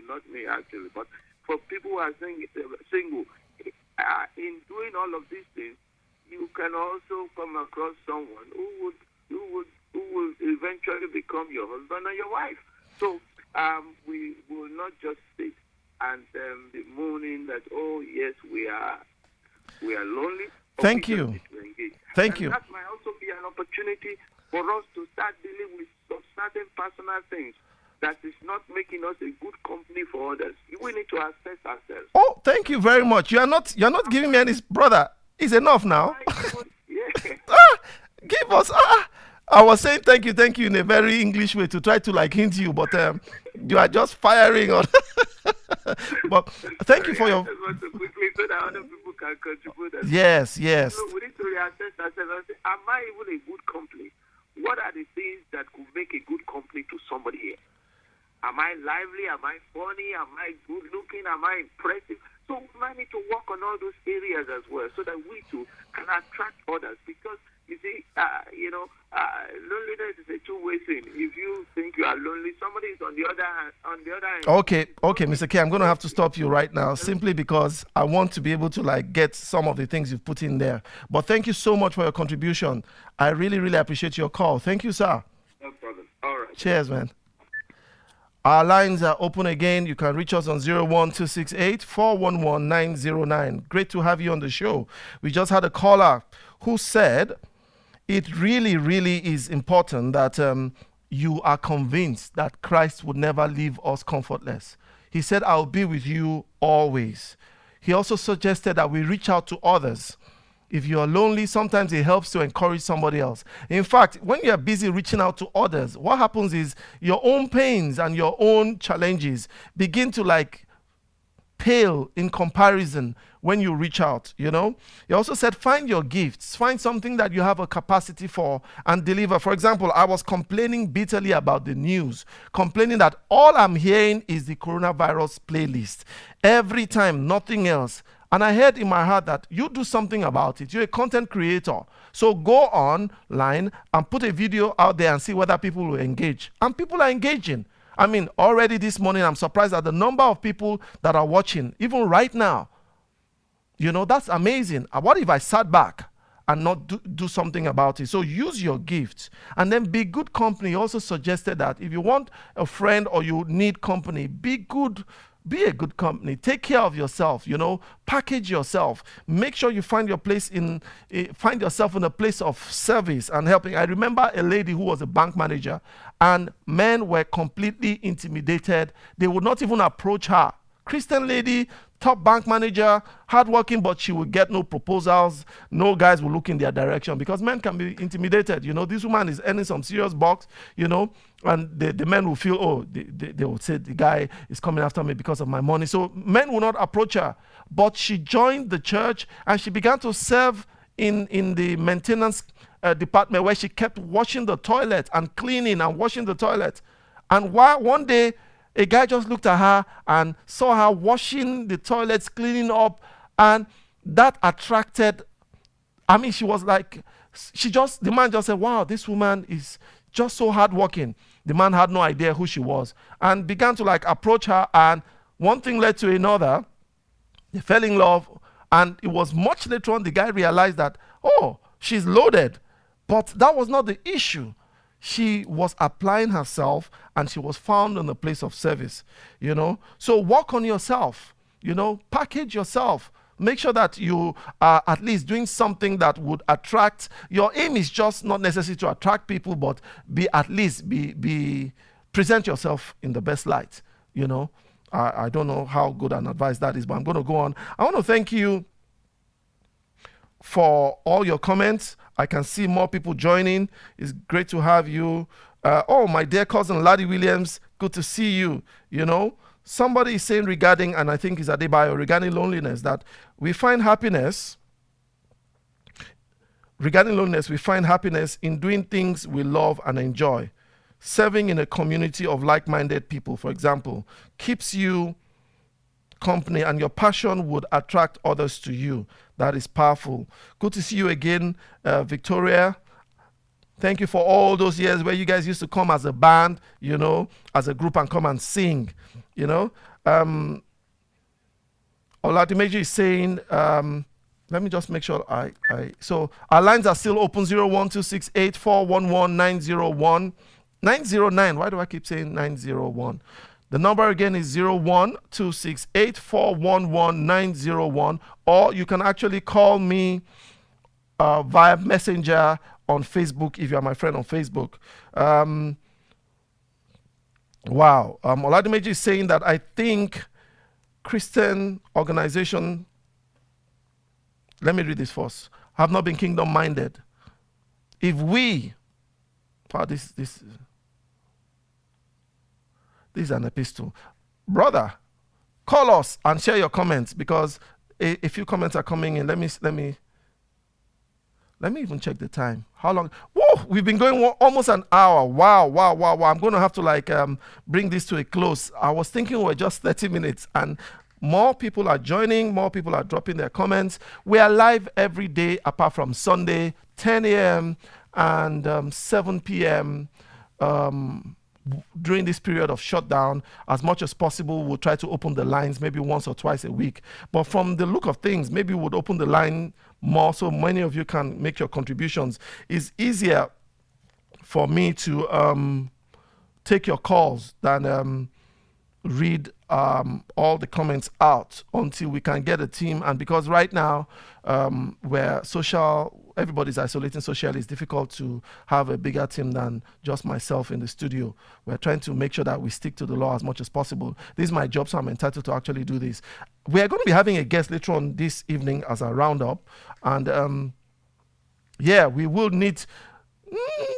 not me actually, but for people who are single, in doing all of these things, you can also come across someone who will eventually become your husband and your wife. So we will not just sit and be moaning that, oh yes, we are lonely. Thank you. Thank you. That might also be an opportunity for us to start dealing with some certain personal things that is not making us a good company for others. We need to assess ourselves. Oh, thank you very much. You're not giving me any, brother. It's enough now. Yeah. Give us. I was saying thank you in a very English way to try to hint you, but you are just firing on. But thank you for your. I just want to quickly so that other people can contribute. Yes. So we need to reassess ourselves and say, am I even a good company? What are the things that could make a good company to somebody here? Am I lively? Am I funny? Am I good looking? Am I impressive? So we might need to work on all those areas as well, so that we too can attract others. Because you see, loneliness is a two-way thing. If you think you are lonely, somebody is on the other hand. Okay, Mr. K, I'm going to have to stop you right now, simply because I want to be able to get some of the things you've put in there. But thank you so much for your contribution. I really, really appreciate your call. Thank you, sir. No problem. All right. Cheers, man. Our lines are open again. You can reach us on 01268 411 909. Great to have you on the show. We just had a caller who said it really, really is important that you are convinced that Christ would never leave us comfortless. He said, I'll be with you always. He also suggested that we reach out to others. If you are lonely, sometimes it helps to encourage somebody else. In fact, when you are busy reaching out to others, what happens is your own pains and your own challenges begin to pale in comparison when you reach out, He also said, find your gifts, find something that you have a capacity for and deliver. For example, I was complaining bitterly about the news, complaining that all I'm hearing is the coronavirus playlist. Every time, nothing else. And I heard in my heart that you do something about it. You're a content creator. So go online and put a video out there and see whether people will engage. And people are engaging. I mean, already this morning, I'm surprised at the number of people that are watching, even right now. You know, that's amazing. What if I sat back and not do something about it? So use your gifts and then be good company. He also suggested that if you want a friend or you need company, be a good company. Take care of yourself, you know, package yourself. Make sure you find yourself in a place of service and helping. I remember a lady who was a bank manager, and men were completely intimidated. They would not even approach her. Christian lady, top bank manager, hardworking, but she would get no proposals. No guys will look in their direction because men can be intimidated. You know, this woman is earning some serious bucks, you know, and the men will feel, oh, they would say the guy is coming after me because of my money. So men will not approach her. But she joined the church and she began to serve in the maintenance department, where she kept washing the toilet and cleaning and washing the toilet. And one day, a guy just looked at her and saw her washing the toilets, cleaning up, and that attracted, I mean, she was like, the man just said, wow, this woman is just so hardworking. The man had no idea who she was and began to like approach her, and one thing led to another. They fell in love, and it was much later on the guy realized that, oh, she's loaded. But that was not the issue. She was applying herself and she was found in a place of service, you know. So work on yourself, you know, package yourself. Make sure that you are at least doing something that would attract. Your aim is just not necessarily to attract people, but present yourself in the best light, you know. I don't know how good an advice that is, but I'm going to go on. I want to thank you for all your comments. I can see more people joining. It's great to have you. Oh, my dear cousin Laddie Williams, good to see you. You know, somebody is saying regarding, and I think it's Adebayo, regarding loneliness, that we find happiness in doing things we love and enjoy. Serving in a community of like-minded people, for example, keeps you company, and your passion would attract others to you. That is powerful. Good to see you again, Victoria. Thank you for all those years where you guys used to come as a band, you know, as a group and come and sing, you know. Oladimeji is saying, let me just make sure so our lines are still open, 01268411901. 909, why do I keep saying 901? The number again is 01268411901, or you can actually call me via Messenger on Facebook if you are my friend on Facebook. Wow. Oladimeji is saying that I think Christian organization, let me read this first, have not been kingdom minded. If we, this is an epistle. Brother, call us and share your comments, because a few comments are coming in. Let me even check the time. How long? Whoa, we've been going almost an hour. Wow. I'm going to have to bring this to a close. I was thinking we're just 30 minutes, and more people are joining. More people are dropping their comments. We are live every day apart from Sunday, 10 a.m. and 7 p.m. During this period of shutdown. As much as possible, we'll try to open the lines maybe once or twice a week. But from the look of things, maybe we'll open the line more so many of you can make your contributions. It's easier for me to take your calls than read all the comments out until we can get a team. And because right now, where everybody's isolating socially, it's difficult to have a bigger team than just myself in the studio. We're trying to make sure that we stick to the law as much as possible. This is my job, so I'm entitled to actually do this. We're going to be having a guest later on this evening as a roundup. And we will need,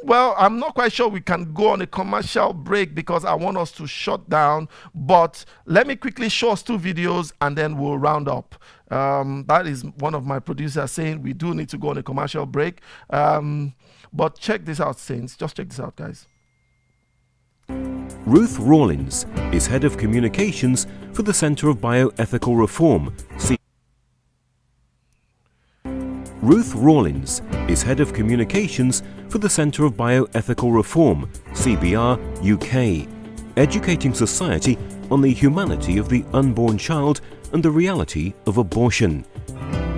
I'm not quite sure we can go on a commercial break because I want us to shut down. But let me quickly show us 2 videos and then we'll round up. That is one of my producers saying we do need to go on a commercial break. But check this out, Saints. Just check this out, guys. Ruth Rawlins is Head of Communications for the Center of Bioethical Reform. Ruth Rawlins is Head of Communications for the Centre of Bioethical Reform, CBR UK, educating society on the humanity of the unborn child and the reality of abortion.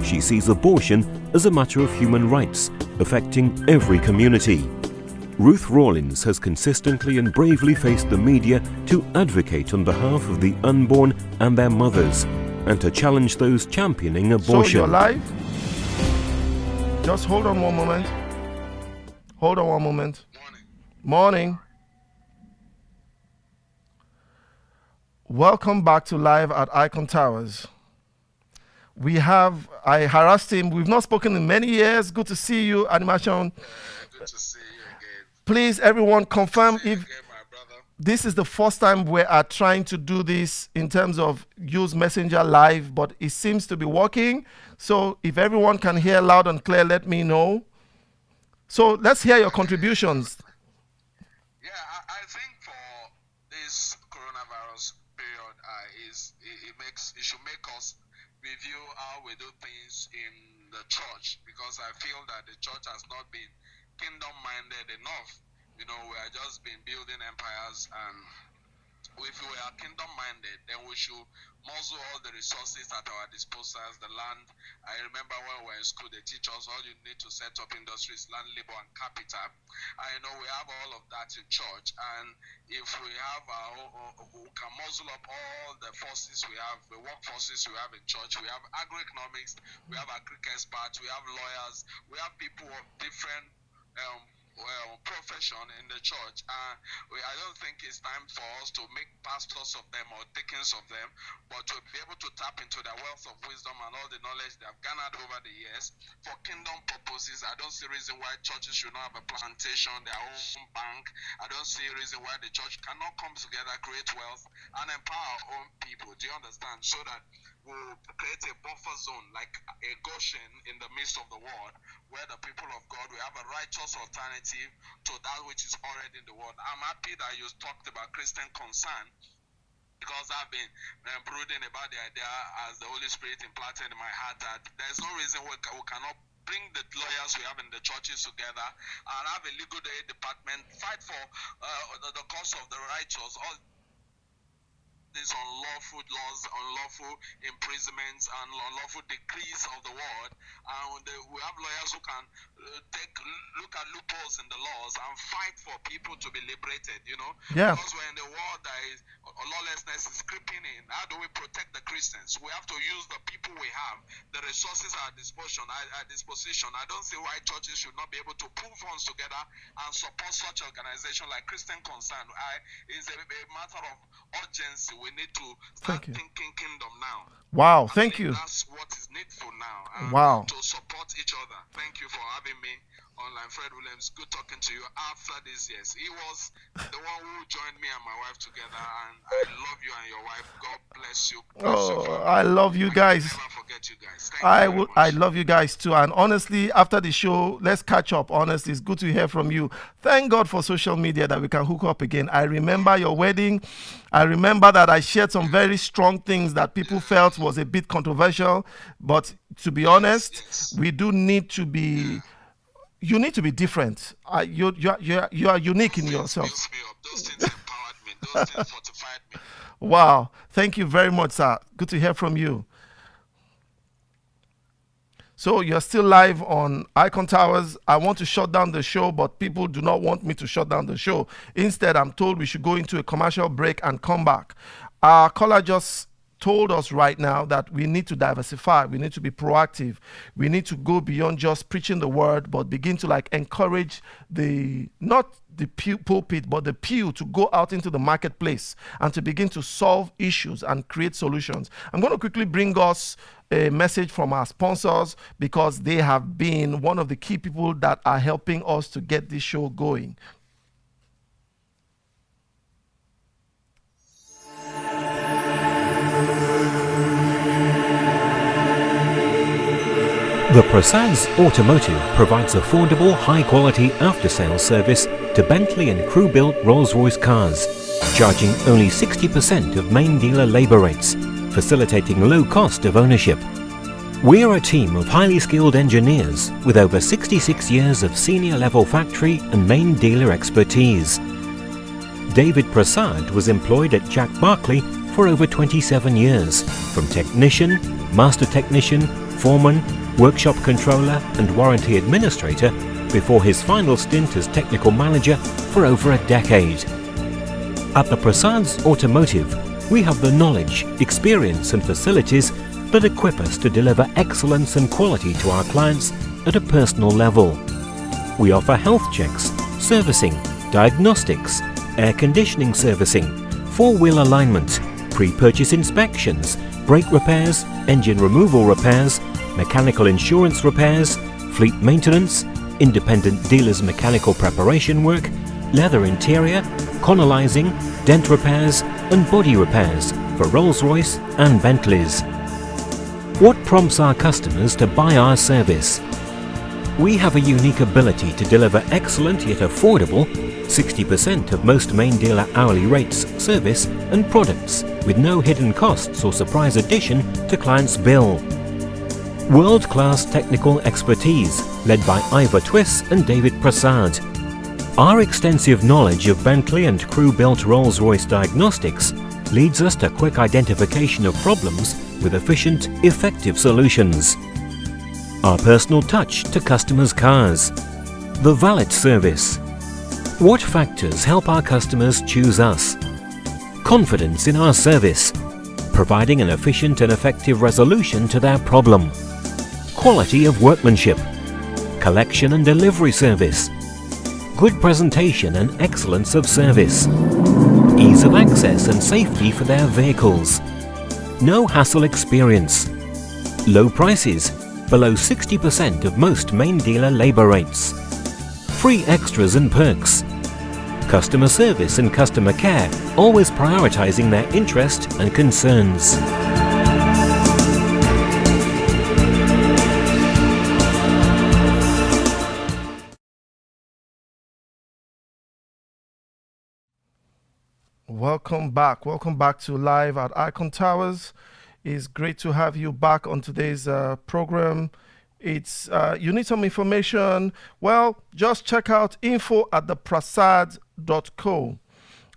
She sees abortion as a matter of human rights, affecting every community. Ruth Rawlins has consistently and bravely faced the media to advocate on behalf of the unborn and their mothers, and to challenge those championing abortion. So you're live? Just hold on one moment. Hold on one moment. Morning. Welcome back to Live at Icontowers. I harassed him. We've not spoken in many years. Good to see you, Animation. Good to see you again. Please, everyone, confirm if Again, my brother. this is the first time we are trying to do this in terms of use Messenger Live, but it seems to be working. So if everyone can hear loud and clear, let me know. So let's hear your contributions. Yeah, I think for this coronavirus period, it should make us review how we do things in the church, because I feel that the church has not been kingdom-minded enough. You know, we are just been building empires, and if we are kingdom-minded, then we should muzzle all the resources at our disposal, the land. I remember when we were in school, they teach us all you need to set up industries, land, labor, and capital. I know we have all of that in church, and if we have we can muzzle up all the forces we have, the workforces we have in church. We have agroeconomics, we have agric experts, we have lawyers, we have people of different profession in the church. I don't think it's time for us to make pastors of them or deacons of them, but to be able to tap into their wealth of wisdom and all the knowledge they have garnered over the years for kingdom purposes. I don't see a reason why churches should not have a plantation, their own bank. I don't see a reason why the church cannot come together, create wealth, and empower our own people. Do you understand? So that we'll create a buffer zone, like a Goshen in the midst of the world, where the people of God will have a righteous alternative to that which is already in the world. I'm happy that you talked about Christian concern, because I've been brooding about the idea as the Holy Spirit implanted in my heart that there's no reason we cannot bring the lawyers we have in the churches together and have a legal aid department, fight for the cause of the righteous. All these unlawful laws, unlawful imprisonments, and unlawful decrees of the world, and we have lawyers who can look at loopholes in the laws and fight for people to be liberated. You know, because we're in the world that is lawlessness is creeping in. How do we protect the Christians? We have to use the people we have, the resources at disposition. I don't see why churches should not be able to pull funds together and support such organizations like Christian Concern. It's a matter of urgency. We need to start thinking kingdom now. Wow, thank you. That's what is needful now. Wow. To support each other. Thank you for having me online. Fred Williams, good talking to you after these years. He was the one who joined me and my wife together, and I love you and your wife. God bless you. I love you guys. I never forget you guys. Thank you. I love you guys too. And honestly, after the show, let's catch up. Honestly, it's good to hear from you. Thank God for social media that we can hook up again. I remember your wedding. I remember that I shared some very strong things that people felt was a bit controversial. But to be honest, we do need to be. You need to be different. You are unique in yourself. Those things empowered me. Those things fortified me. Wow. Thank you very much, sir. Good to hear from you. So you're still live on Icontowers. I want to shut down the show, but people do not want me to shut down the show. Instead, I'm told we should go into a commercial break and come back. Our caller just told us right now that we need to diversify. We need to be proactive. We need to go beyond just preaching the word, but begin to encourage not the pulpit, but the pew to go out into the marketplace and to begin to solve issues and create solutions. I'm going to quickly bring us a message from our sponsors, because they have been one of the key people that are helping us to get this show going. The Prasad's Automotive provides affordable, high-quality after-sales service to Bentley and crew-built Rolls-Royce cars, charging only 60% of main dealer labour rates, facilitating low cost of ownership. We're a team of highly skilled engineers with over 66 years of senior level factory and main dealer expertise. David Prasad was employed at Jack Barclay for over 27 years, from technician, master technician, foreman, workshop controller and warranty administrator, before his final stint as technical manager for over a decade. At the Prasad's Automotive, we have the knowledge, experience and facilities that equip us to deliver excellence and quality to our clients at a personal level. We offer health checks, servicing, diagnostics, air conditioning servicing, four-wheel alignment, pre-purchase inspections, brake repairs, engine removal repairs, mechanical insurance repairs, fleet maintenance, independent dealers mechanical preparation work, leather interior, connelizing, dent repairs and body repairs for Rolls-Royce and Bentleys. What prompts our customers to buy our service? We have a unique ability to deliver excellent yet affordable 60% of most main dealer hourly rates, service and products with no hidden costs or surprise addition to client's bill. World-class technical expertise led by Ivor Twiss and David Prasad. Our extensive knowledge of Bentley and crew-built Rolls-Royce diagnostics leads us to quick identification of problems with efficient, effective solutions. Our personal touch to customers' cars. The valet service. What factors help our customers choose us? Confidence in our service, providing an efficient and effective resolution to their problem. Quality of workmanship. Collection and delivery service. Good presentation and excellence of service. Ease of access and safety for their vehicles. No hassle experience. Low prices, below 60% of most main dealer labour rates. Free extras and perks. Customer service and customer care, always prioritising their interest and concerns. Welcome back. Welcome back to Live at Icontowers. It's great to have you back on today's program. It's you need some information. Well, just check out info@theprasad.co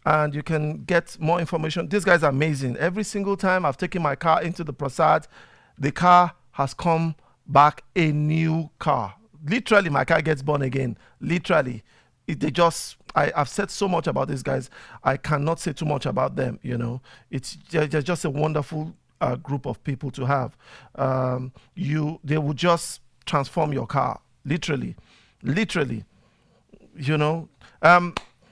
and you can get more information. This guy's amazing. Every single time I've taken my car into the Prasad, the car has come back a new car. Literally, my car gets born again. Literally. I've said so much about these guys. I cannot say too much about them. You know, they're just a wonderful group of people to have. They will just transform your car, literally. You know.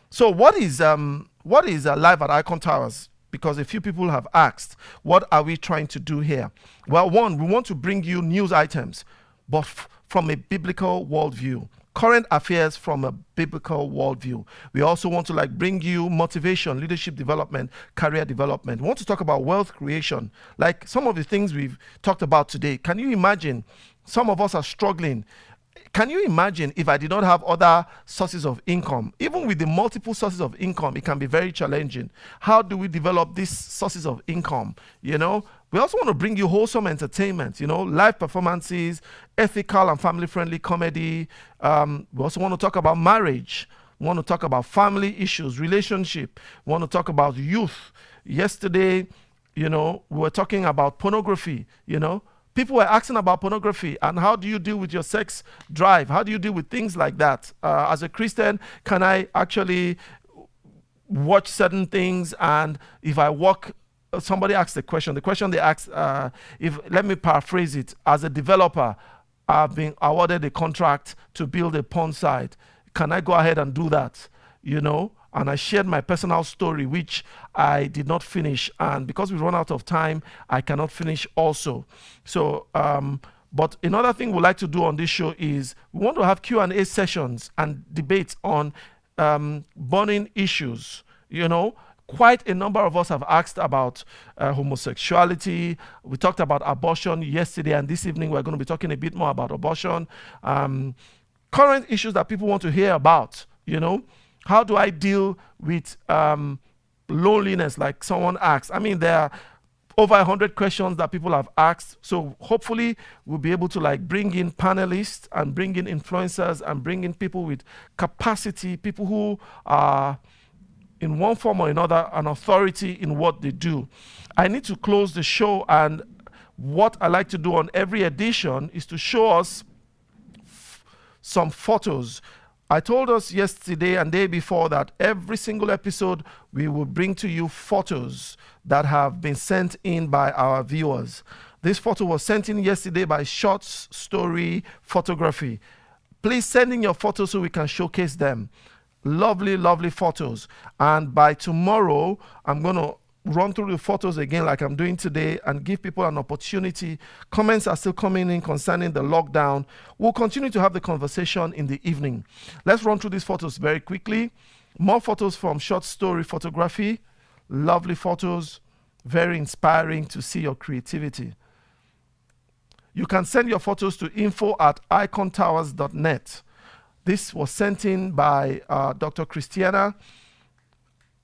So what is Live at Icontowers? Because a few people have asked, what are we trying to do here? Well, one, we want to bring you news items, but from a biblical worldview. Current affairs from a biblical worldview. We also want to bring you motivation, leadership development, career development. We want to talk about wealth creation, like some of the things we've talked about today. Can you imagine? Some of us are struggling. Can you imagine if I did not have other sources of income? Even with the multiple sources of income, it can be very challenging. How do we develop these sources of income? You know, we also want to bring you wholesome entertainment, you know, live performances, ethical and family-friendly comedy. We also want to talk about marriage. We want to talk about family issues, relationship. We want to talk about youth. Yesterday, you know, we were talking about pornography, you know. People were asking about pornography and how do you deal with your sex drive? How do you deal with things like that? As a Christian, can I actually watch certain things? And if I walk, somebody asked the question they asked, let me paraphrase it. As a developer, I've been awarded a contract to build a porn site. Can I go ahead and do that? You know? And I shared my personal story, which I did not finish. And because we run out of time, I cannot finish also. So, but another thing we like to do on this show is we want to have Q&A sessions and debates on burning issues. You know, quite a number of us have asked about homosexuality. We talked about abortion yesterday, and this evening we're going to be talking a bit more about abortion. Current issues that people want to hear about, you know. How do I deal with loneliness, like someone asked? I mean, there are over 100 questions that people have asked. So hopefully we'll be able to like bring in panelists and bring in influencers and bring in people with capacity, people who are in one form or another an authority in what they do. I need to close the show, and what I like to do on every edition is to show us some photos. I told us yesterday and day before that every single episode we will bring to you photos that have been sent in by our viewers. This photo was sent in yesterday by Short Story Photography. Please send in your photos so we can showcase them. Lovely, lovely photos. And by tomorrow, I'm going to run through the photos again like I'm doing today and give people an opportunity. Comments are still coming in concerning the lockdown. We'll continue to have the conversation in the evening. Let's run through these photos very quickly. More photos from Short Story Photography. Lovely photos. Very inspiring to see your creativity. You can send your photos to info@icontowers.net. This was sent in by Dr. Christiana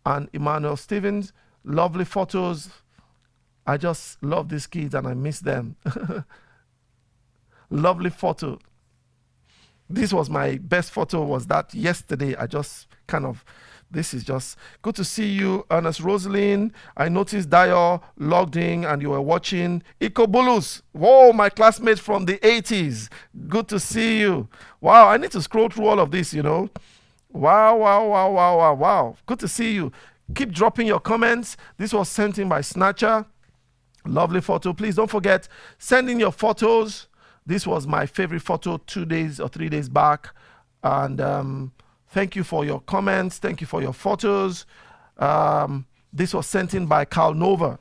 and Emmanuel Stevens. Lovely photos. I just love these kids and I miss them. Lovely photo. This was my best photo, was that yesterday. I just kind of, this is just good to see you, Ernest Rosalind. I noticed Dio logged in and you were watching. Icobulus, whoa, my classmate from the 80s. Good to see you. Wow, I need to scroll through all of this, you know. Wow, wow, wow, wow, wow, wow. Good to see you. Keep dropping your comments. This was sent in by Snatcher. Lovely photo. Please don't forget, send in your photos. This was my favorite photo 2 days or 3 days back. And thank you for your comments. Thank you for your photos. This was sent in by Carl Nova,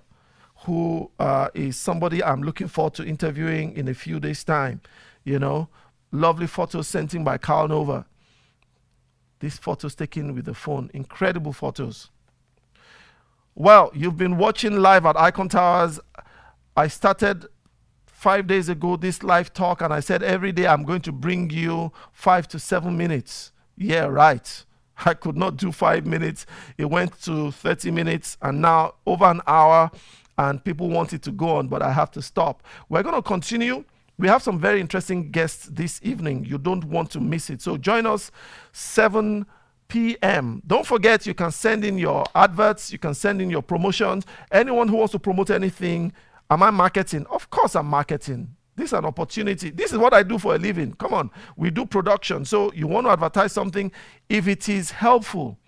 who is somebody I'm looking forward to interviewing in a few days' time. You know, lovely photos sent in by Carl Nova. These photos taken with the phone. Incredible photos. Well, you've been watching live at Icontowers. I started 5 days ago this live talk, and I said every day I'm going to bring you 5 to 7 minutes. Yeah, right. I could not do 5 minutes. It went to 30 minutes and now over an hour, and people wanted to go on, but I have to stop. We're going to continue. We have some very interesting guests this evening. You don't want to miss it. So join us 7 p.m. Don't forget, you can send in your adverts, you can send in your promotions. Anyone who wants to promote anything. Am I marketing? Of course I'm marketing. This is an opportunity. This is what I do for a living. Come on, we do production. So you want to advertise something, if it is helpful,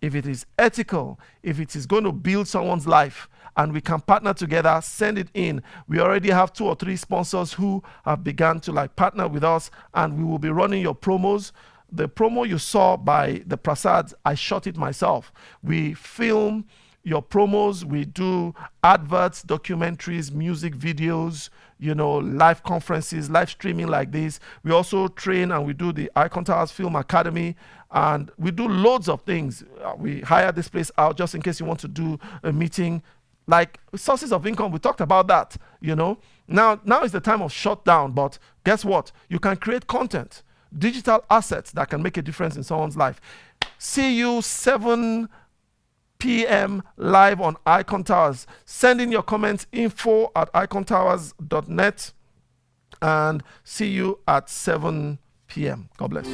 if it is ethical, if it is going to build someone's life, and we can partner together, send it in. We already have 2 or 3 sponsors who have begun to like partner with us, and we will be running your promos. The promo you saw by the Prasads, I shot it myself. We film your promos, we do adverts, documentaries, music videos, you know, live conferences, live streaming like this. We also train and we do the Icontowers Film Academy, and we do loads of things. We hire this place out just in case you want to do a meeting. Like sources of income, we talked about that, you know. Now is the time of shutdown, but guess what? You can create content, digital assets that can make a difference in someone's life. See you 7 p.m. live on Icontowers. Send in your comments, info@icontowers.net, and see you at 7 p.m. God bless.